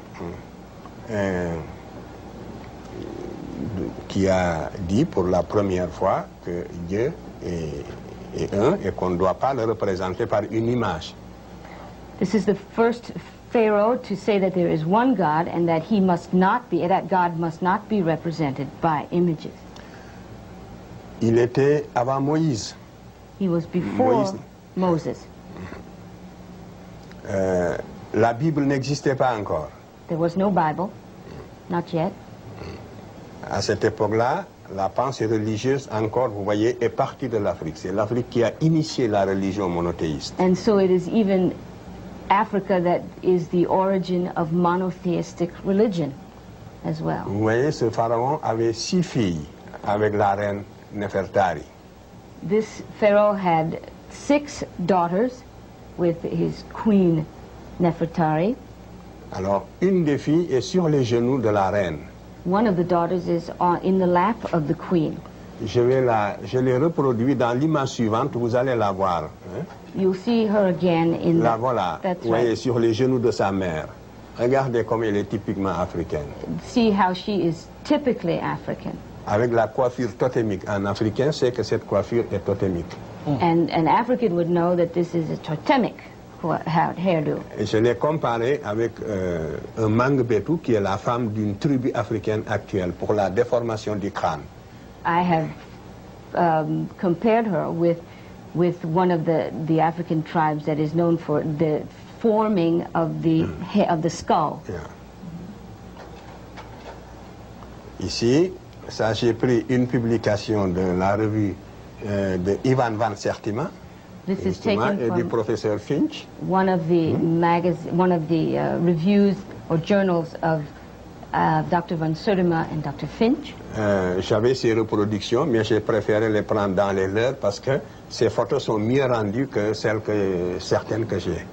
qui a dit pour la première fois que Dieu est un et qu'on ne doit pas le représenter par une image. This is the first pharaoh to say that there is one God and that that God must not be represented by images. Il était avant Moïse. He was before Moses. La Bible n'existait pas encore. There was no Bible, not yet. À cette époque-là, la pensée religieuse, encore, vous voyez, est partie de l'Afrique. C'est l'Afrique qui a initié la religion monothéiste. And so it is even Africa that is the origin of monotheistic religion as well. Vous voyez, ce pharaon avait 6 filles avec la reine Nefertari. This pharaoh had 6 daughters with his queen Nefertari. Alors, une des filles est sur les genoux de la reine. One of the daughters is in the lap of the queen. Je l'ai reproduit dans l'image suivante, vous allez la voir. Hein? You'll see her again in la voilà, vous voyez, sur les genoux de sa mère. Regardez comme elle est typiquement africaine. See how she is typically African. Avec la coiffure totémique. En africain, c'est que cette coiffure est totémique. And an African would know that this is a totemic hairdo. Et je l'ai comparé avec un Mangbetu, qui est la femme d'une tribu africaine actuelle, pour la déformation du crâne. I have compared her with one of the African tribes that is known for the forming of the skull. Yeah. Ici, ça j'ai pris une publication de la revue de Ivan van Sertima. This is taken et du from professeur Finch. one of the reviews or journals of Dr. van Sertima and Dr. Finch. J'avais ces reproductions, mais j'ai préféré les prendre dans les leurs parce que ces photos sont mieux rendues que certaines que j'ai.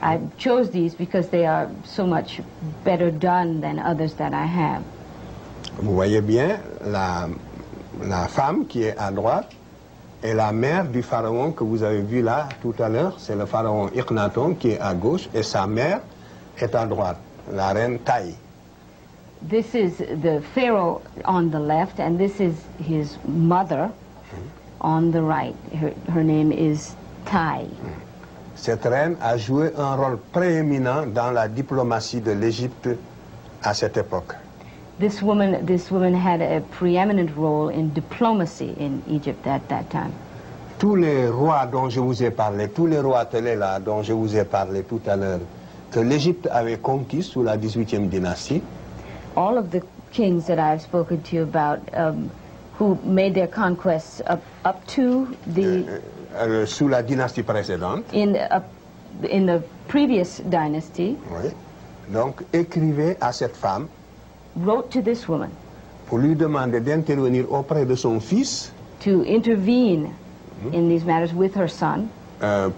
I chose these because they are so much better done than others that I have. Vous voyez bien, la femme qui est à droite est la mère du pharaon que vous avez vu là tout à l'heure. C'est le pharaon Akhenaton qui est à gauche et sa mère est à droite, la reine Taï. This is the pharaoh on the left, and this is his mother on the right. Her name is Tai. Cette reine a joué un rôle prééminent dans la diplomatie de l'Égypte à cette époque. This woman had a preeminent role in diplomacy in Egypt at that time. Tous les rois dont je vous ai parlé, tous les rois télé là dont je vous ai parlé tout à l'heure, que l'Égypte avait conquis sous la 18e dynastie, all of the kings that I've spoken to you about, who made their conquests up to the sous la dynastie précédente, in the previous dynasty, oui, donc écrivait à cette femme, wrote to this woman pour lui demander d'intervenir auprès de son fils, to intervene in these matters with her son,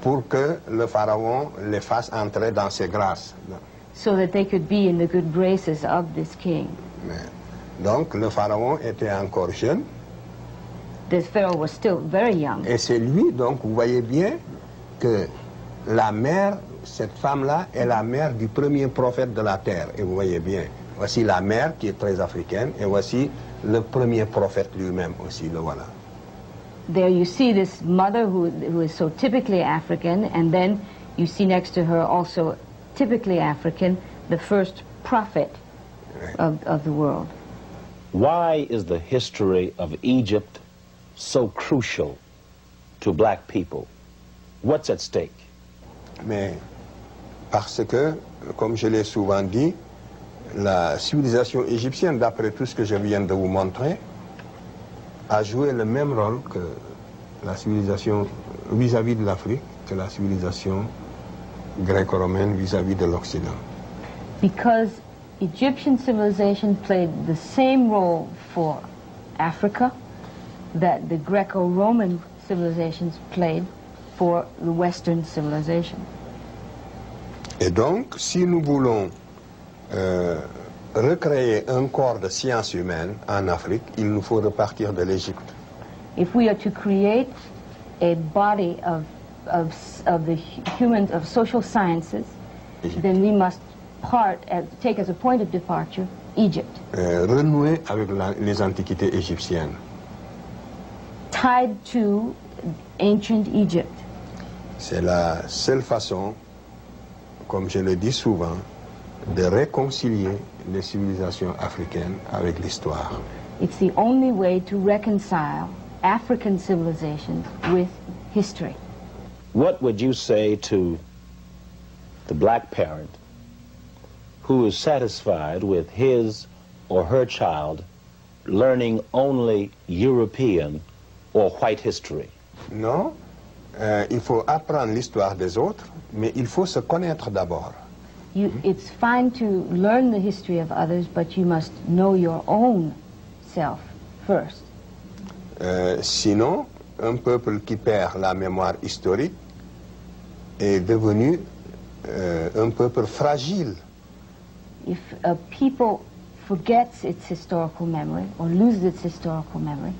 pour que le pharaon les fasse entrer dans ses grâces. so that they could be in the good graces of this king. Donc le pharaon était encore jeune. This pharaoh was still very young. Et c'est lui, donc vous voyez bien que la mère, cette femme-là, est la mère du premier prophète de la terre. Et vous voyez bien, voici la mère qui est très africaine, et voici le premier prophète lui-même aussi, le voilà. There you see this mother who is so typically African, and then you see next to her also typically African, the first prophet of the world. Why is the history of Egypt so crucial to black people? What's at stake? Mais parce que, comme je l'ai souvent dit, la civilisation égyptienne, d'après tout ce que je viens de vous montrer, a joué le même rôle que la civilisation vis-à-vis de l'Afrique, que la civilisation gréco-romaine vis-à-vis de l'Occident. Because Egyptian civilization played the same role for Africa that the Greco-Roman civilizations played for the Western civilization. Et donc, si nous voulons recréer un corps de sciences humaines en Afrique, il nous faut repartir de l'Égypte. If we are to create a body of the humans, of social sciences, then we must take as a point of departure Egypt. Renouer avec les antiquités égyptiennes. Tied to ancient Egypt. C'est la seule façon, comme je le dis souvent, de réconcilier les civilisations africaines avec l'histoire. It's the only way to reconcile African civilizations with history. What would you say to the black parent who is satisfied with his or her child learning only European or white history? Non, il faut apprendre l'histoire des autres, mais il faut se connaître d'abord. It's fine to learn the history of others, but you must know your own self first. Sinon, un peuple qui perd la mémoire historique est devenu un peuple fragile. If a people forgets its historical memory or loses its historical memory,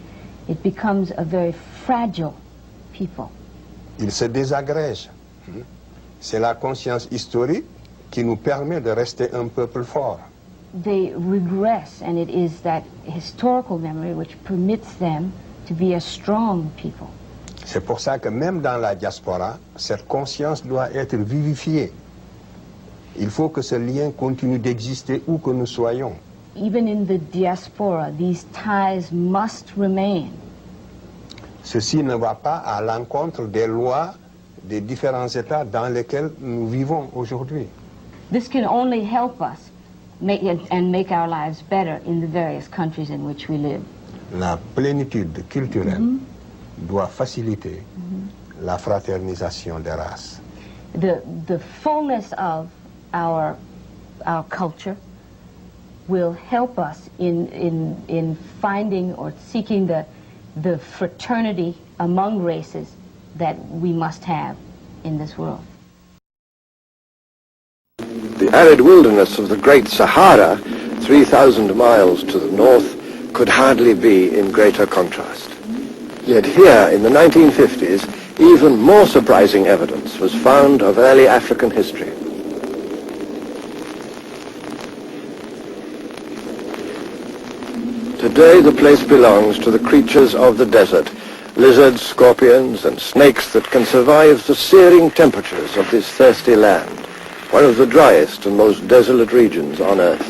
it becomes a very fragile people. Il se désagrège. C'est la conscience historique qui nous permet de rester un peuple fort. They regress, and it is that historical memory which permits them to be a strong people. C'est pour ça que même dans la diaspora, cette conscience doit être vivifiée. Il faut que ce lien continue d'exister où que nous soyons. even in the diaspora, these ties must remain. Ceci ne va pas à l'encontre des lois des différents États dans lesquels nous vivons aujourd'hui. This can only help us make our lives better in the various countries in which we live. La plénitude culturelle doit faciliter la fraternisation des races. The fullness of our culture will help us in finding or seeking the fraternity among races that we must have in this world. The arid wilderness of the Great Sahara, 3,000 miles to the north, could hardly be in greater contrast. Yet here in the 1950s, even more surprising evidence was found of early African history. Today the place belongs to the creatures of the desert, lizards, scorpions, and snakes that can survive the searing temperatures of this thirsty land, one of the driest and most desolate regions on Earth.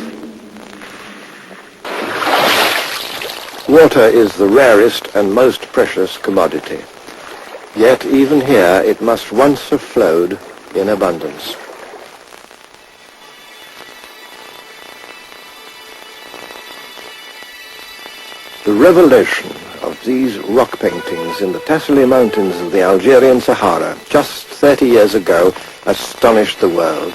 Water is the rarest and most precious commodity. Yet even here it must once have flowed in abundance. The revelation of these rock paintings in the Tassili Mountains of the Algerian Sahara just 30 years ago astonished the world.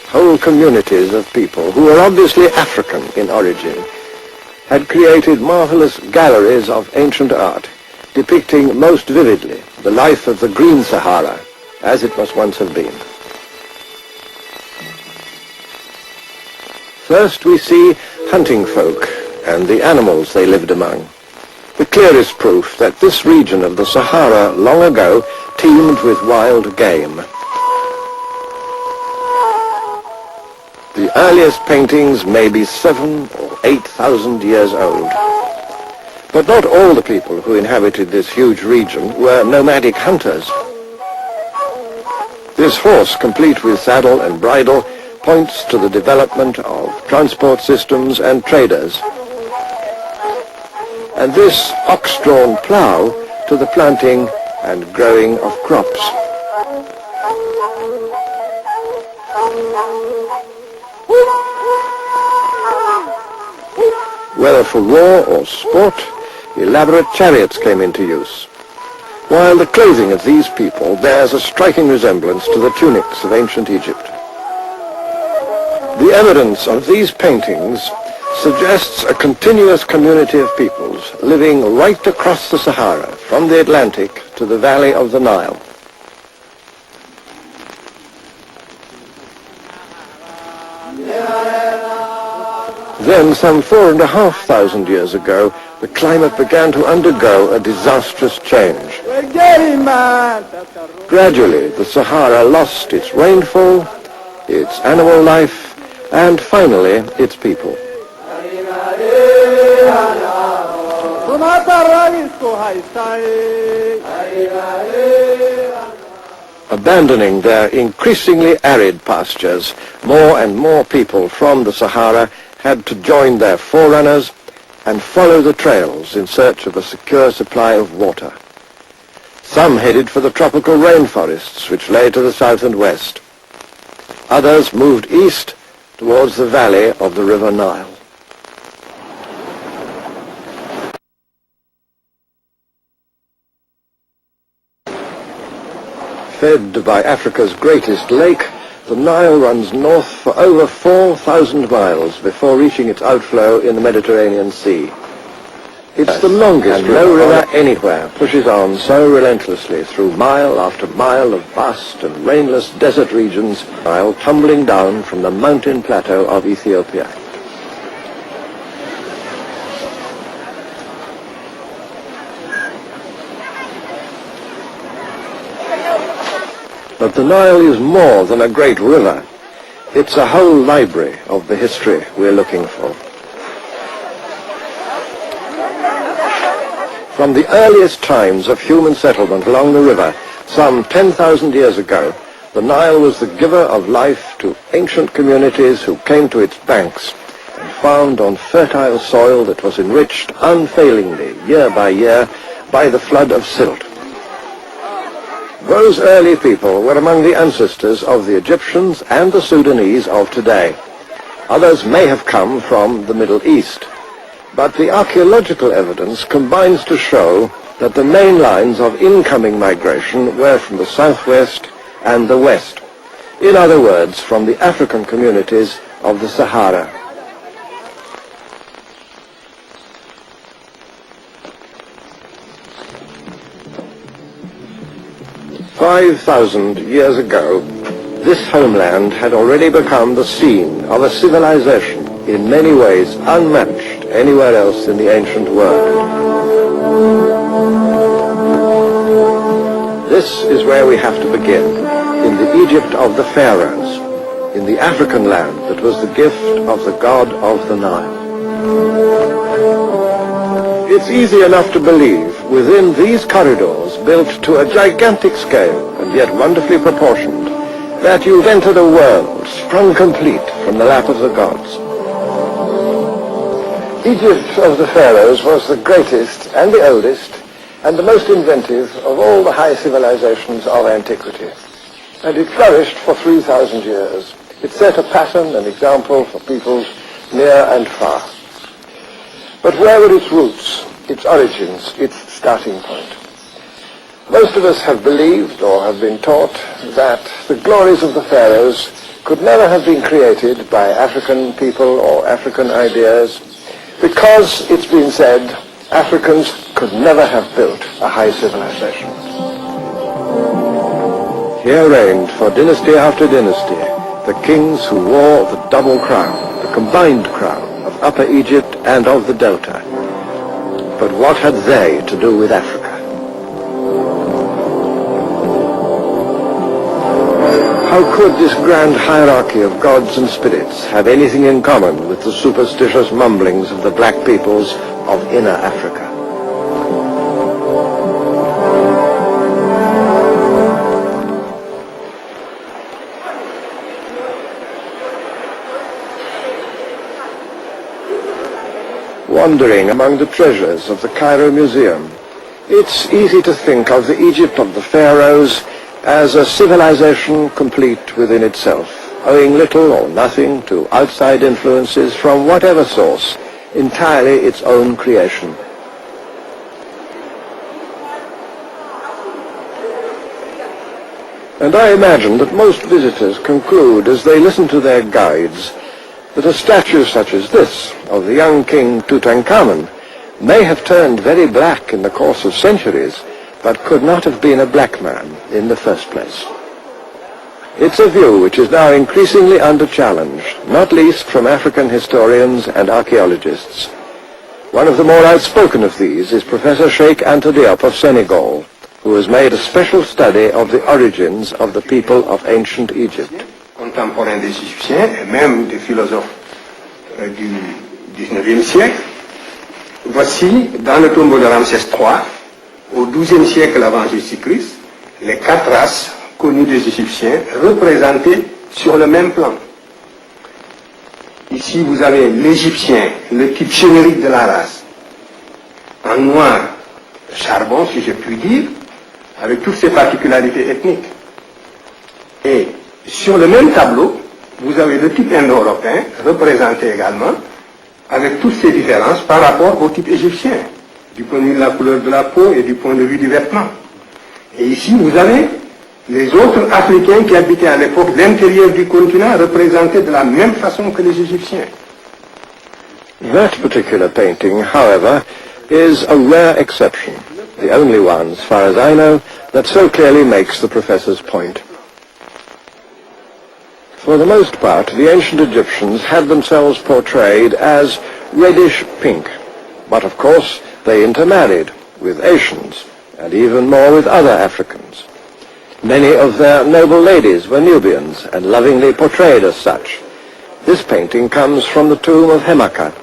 Whole communities of people who were obviously African in origin had created marvelous galleries of ancient art depicting most vividly the life of the Green Sahara as it must once have been. First we see hunting folk and the animals they lived among, the clearest proof that this region of the Sahara long ago teemed with wild game. The earliest paintings may be 7,000 or 8,000 years old. But not all the people who inhabited this huge region were nomadic hunters. This horse, complete with saddle and bridle, points to the development of transport systems and traders. And this ox-drawn plough to the planting and growing of crops. Whether for war or sport, elaborate chariots came into use, while the clothing of these people bears a striking resemblance to the tunics of ancient Egypt. The evidence of these paintings suggests a continuous community of peoples living right across the Sahara, from the Atlantic to the valley of the Nile. Then, some 4,500 years ago, the climate began to undergo a disastrous change. Gradually, the Sahara lost its rainfall, its animal life, and finally, its people. Abandoning their increasingly arid pastures, more and more people from the Sahara had to join their forerunners and follow the trails in search of a secure supply of water. Some headed for the tropical rainforests which lay to the south and west. Others moved east towards the valley of the River Nile. Fed by Africa's greatest lake, the Nile runs north for over 4,000 miles before reaching its outflow in the Mediterranean Sea. It's the longest low river anywhere, pushes on so relentlessly through mile after mile of vast and rainless desert regions, while tumbling down from the mountain plateau of Ethiopia. But the Nile is more than a great river. It's a whole library of the history we're looking for. From the earliest times of human settlement along the river, some 10,000 years ago, the Nile was the giver of life to ancient communities who came to its banks and found on fertile soil that was enriched unfailingly, year by year, by the flood of silt. Those early people were among the ancestors of the Egyptians and the Sudanese of today. Others may have come from the Middle East, but the archaeological evidence combines to show that the main lines of incoming migration were from the southwest and the west. In other words, from the African communities of the Sahara. "5,000 years ago, this homeland had already become the scene of a civilization in many ways unmatched anywhere else in the ancient world. This is where we have to begin, in the Egypt of the pharaohs, in the African land that was the gift of the god of the Nile. It's easy enough to believe within these corridors, built to a gigantic scale and yet wonderfully proportioned, that you've entered a world sprung complete from the lap of the gods. Egypt of the pharaohs was the greatest and the oldest and the most inventive of all the high civilizations of antiquity. And it flourished for 3,000 years. It set a pattern and example for peoples near and far. But where were its roots, its origins, its starting point? Most of us have believed or have been taught that the glories of the pharaohs could never have been created by African people or African ideas, because it's been said Africans could never have built a high civilization. Here reigned for dynasty after dynasty the kings who wore the double crown, the combined crown of Upper Egypt and of the Delta. But what had they to do with Africa? How could this grand hierarchy of gods and spirits have anything in common with the superstitious mumblings of the black peoples of inner Africa? Wandering among the treasures of the Cairo Museum, it's easy to think of the Egypt of the pharaohs as a civilization complete within itself, owing little or nothing to outside influences from whatever source, entirely its own creation. And I imagine that most visitors conclude as they listen to their guides that a statue such as this of the young king Tutankhamun may have turned very black in the course of centuries, but could not have been a black man in the first place. It's a view which is now increasingly under challenge, not least from African historians and archaeologists. One of the more outspoken of these is Professor Cheikh Anta Diop of Senegal, who has made a special study of the origins of the people of ancient Egypt. Contemporains des Égyptiens et même des philosophes du 19e siècle. Voici, dans le tombeau de Ramsès III, au XIIe siècle avant Jésus-Christ, les 4 races connues des Égyptiens représentées sur le même plan. Ici, vous avez l'Égyptien, le type générique de la race, en noir charbon, si je puis dire, avec toutes ses particularités ethniques. Et sur le même tableau, vous avez le type indo-européen, représenté également, avec toutes ses différences par rapport au type égyptien, du point de vue de la couleur de la peau et du point de vue du vêtement. Et ici, vous avez les autres Africains qui habitaient à l'époque l'intérieur du continent, représentés de la même façon que les Égyptiens. That particular painting, however, is a rare exception, the only one, as far as I know, that so clearly makes the professor's point. For the most part, the ancient Egyptians had themselves portrayed as reddish pink, but of course they intermarried with Asians, and even more with other Africans. Many of their noble ladies were Nubians, and lovingly portrayed as such. This painting comes from the tomb of Hemaka,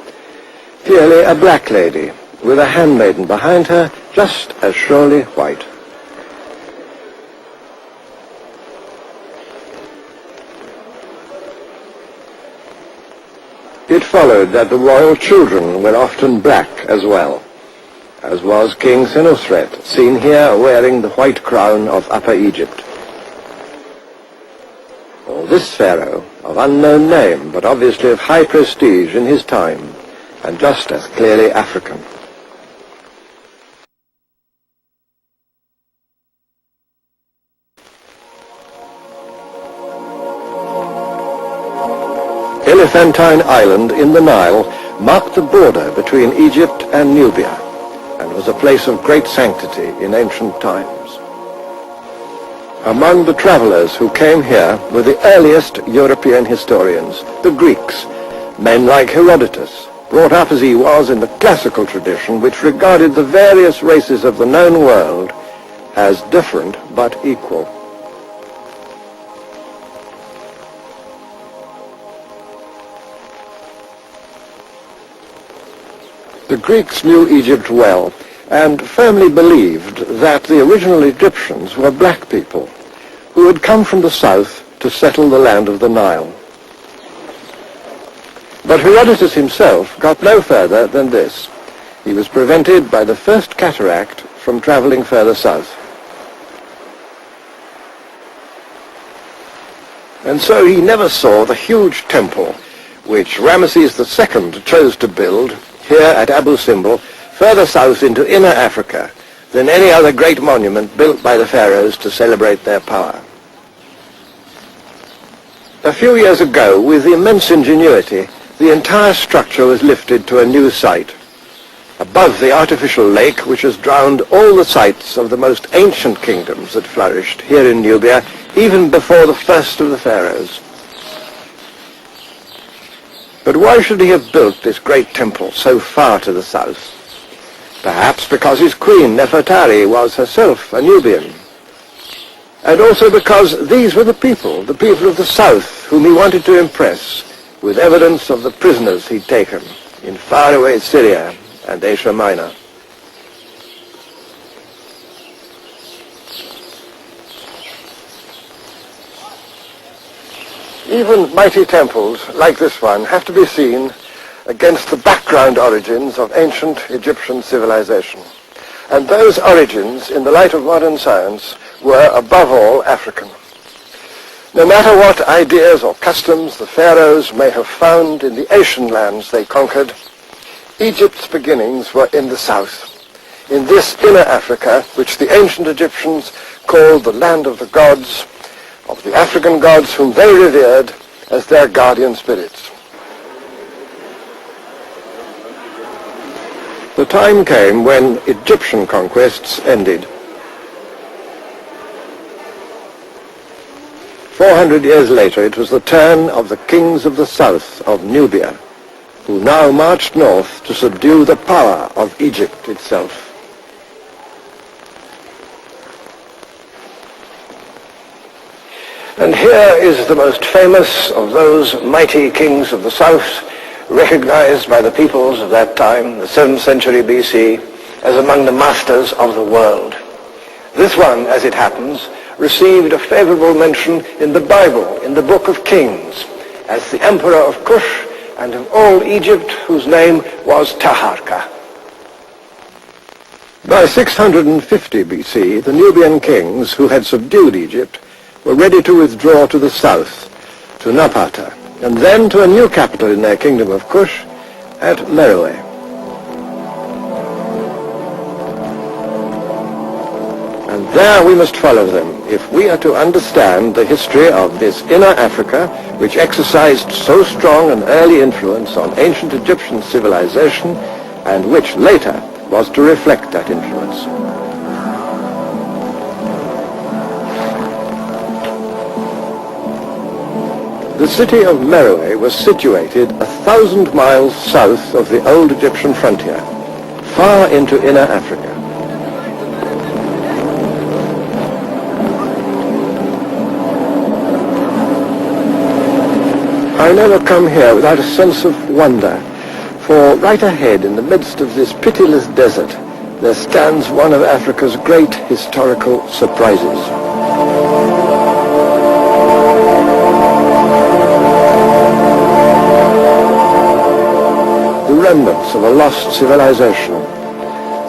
clearly a black lady, with a handmaiden behind her, just as surely white. It followed that the royal children were often black as well, as was King Senusret, seen here wearing the white crown of Upper Egypt. Or this pharaoh, of unknown name, but obviously of high prestige in his time, and just as clearly African. Elephantine Island in the Nile marked the border between Egypt and Nubia, and was a place of great sanctity in ancient times. Among the travelers who came here were the earliest European historians, the Greeks, men like Herodotus, brought up as he was in the classical tradition which regarded the various races of the known world as different but equal. The Greeks knew Egypt well and firmly believed that the original Egyptians were black people who had come from the south to settle the land of the Nile. But Herodotus himself got no further than this. He was prevented by the first cataract from traveling further south. And so he never saw the huge temple which Ramesses II chose to build here at Abu Simbel, further south into inner Africa than any other great monument built by the pharaohs to celebrate their power. A few years ago, with immense ingenuity, the entire structure was lifted to a new site, above the artificial lake which has drowned all the sites of the most ancient kingdoms that flourished here in Nubia, even before the first of the pharaohs. But why should he have built this great temple so far to the south? Perhaps because his queen, Nefertari, was herself a Nubian. And also because these were the people of the south, whom he wanted to impress with evidence of the prisoners he'd taken in faraway Syria and Asia Minor. Even mighty temples like this one have to be seen against the background origins of ancient Egyptian civilization. And those origins, in the light of modern science, were above all African. No matter what ideas or customs the pharaohs may have found in the Asian lands they conquered, Egypt's beginnings were in the south, in this inner Africa which the ancient Egyptians called the land of the gods, of the African gods whom they revered as their guardian spirits. The time came when Egyptian conquests ended. 400 years later, it was the turn of the kings of the south of Nubia, who now marched north to subdue the power of Egypt itself. And here is the most famous of those mighty kings of the south, recognized by the peoples of that time, the 7th century BC, as among the masters of the world. This one, as it happens, received a favorable mention in the Bible, in the Book of Kings, as the emperor of Kush and of all Egypt, whose name was Taharka. By 650 BC, the Nubian kings who had subdued Egypt were ready to withdraw to the south, to Napata, and then to a new capital in their kingdom of Kush, at Meroe. And there we must follow them if we are to understand the history of this inner Africa, which exercised so strong an early influence on ancient Egyptian civilization, and which later was to reflect that influence. The city of Meroe was situated 1,000 miles south of the old Egyptian frontier, far into inner Africa. I never come here without a sense of wonder, For right ahead, in the midst of this pitiless desert, there stands one of Africa's great historical surprises. The remnants of a lost civilization,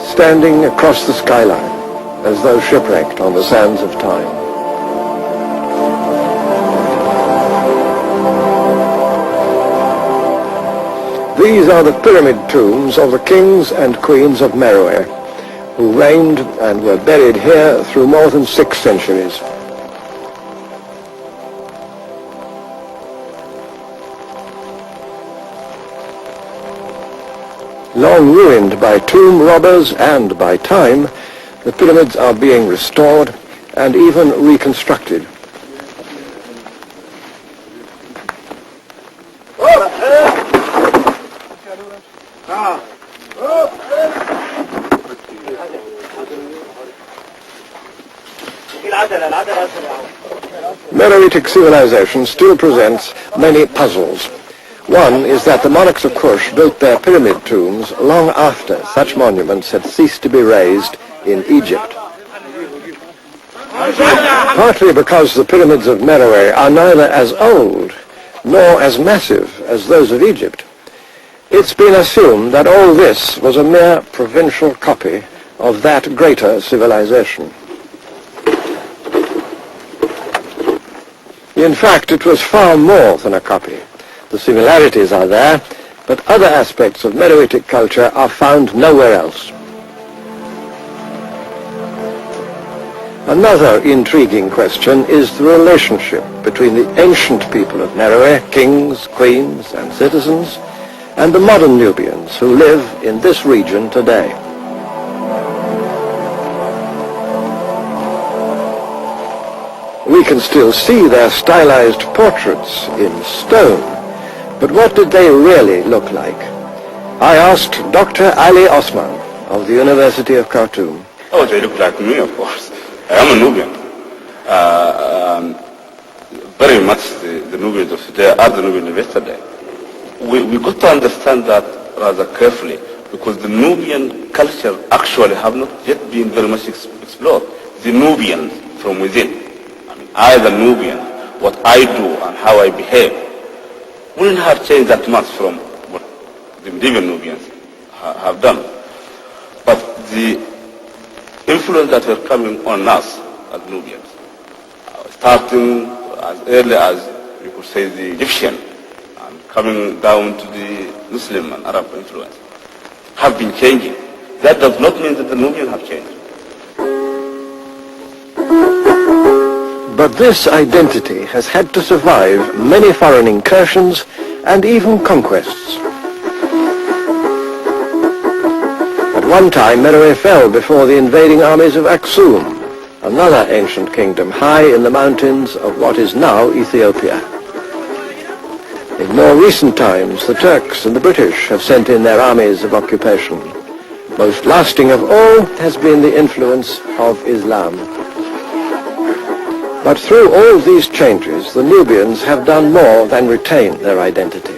standing across the skyline, as though shipwrecked on the sands of time. These are the pyramid tombs of the kings and queens of Meroe, who reigned and were buried here through more than 6 centuries. Long ruined by tomb robbers and by time, the pyramids are being restored and even reconstructed. Meroitic civilization still presents many puzzles. One is that the monarchs of Kush built their pyramid tombs long after such monuments had ceased to be raised in Egypt. Partly because the pyramids of Meroe are neither as old nor as massive as those of Egypt, it's been assumed that all this was a mere provincial copy of that greater civilization. In fact, it was far more than a copy. The similarities are there, but other aspects of Meroitic culture are found nowhere else. Another intriguing question is the relationship between the ancient people of Meroe, kings, queens, and citizens, and the modern Nubians who live in this region today. We can still see their stylized portraits in stone, but what did they really look like? I asked Dr. Ali Osman of the University of Khartoum. Oh, they look like me, of course. I am a Nubian. Very much the Nubians of today are the Nubians of yesterday. We got to understand that rather carefully, because the Nubian culture actually have not yet been very much explored. The Nubian from within. I, the Nubian, what I do and how I behave, wouldn't have changed that much from what the medieval Nubians have done. But the influence that were coming on us as Nubians, starting as early as, you could say, the Egyptian, and coming down to the Muslim and Arab influence, have been changing. That does not mean that the Nubians have changed. But this identity has had to survive many foreign incursions and even conquests. At one time, Meroe fell before the invading armies of Aksum, another ancient kingdom high in the mountains of what is now Ethiopia. In more recent times, the Turks and the British have sent in their armies of occupation. Most lasting of all has been the influence of Islam. But through all these changes, the Nubians have done more than retain their identity.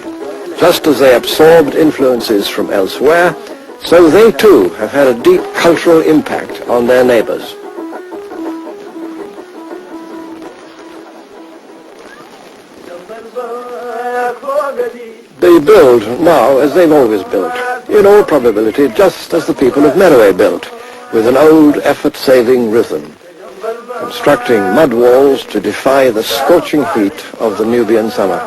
Just as they absorbed influences from elsewhere, so they too have had a deep cultural impact on their neighbors. They build now as they've always built, in all probability just as the people of Meroe built, with an old effort-saving rhythm, constructing mud walls to defy the scorching heat of the Nubian summer.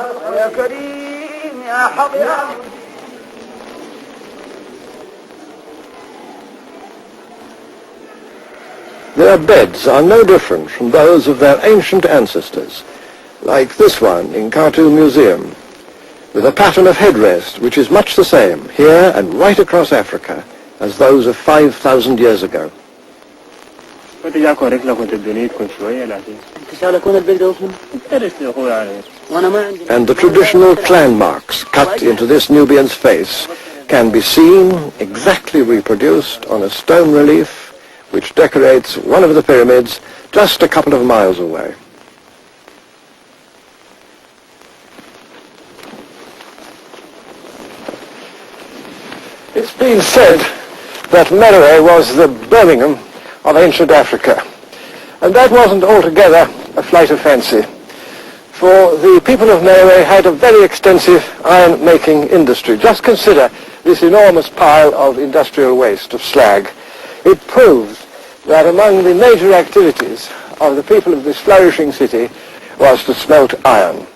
Their beds are no different from those of their ancient ancestors, like this one in Khartoum Museum, with a pattern of headrest which is much the same here and right across Africa as those of 5,000 years ago. And the traditional clan marks cut into this Nubian's face can be seen, exactly reproduced on a stone relief which decorates one of the pyramids just a couple of miles away. been said that Meroe was the Birmingham of ancient Africa. And that wasn't altogether a flight of fancy, for the people of Meroe had a very extensive iron-making industry. Just consider this enormous pile of industrial waste, of slag. It proves that among the major activities of the people of this flourishing city was to smelt iron.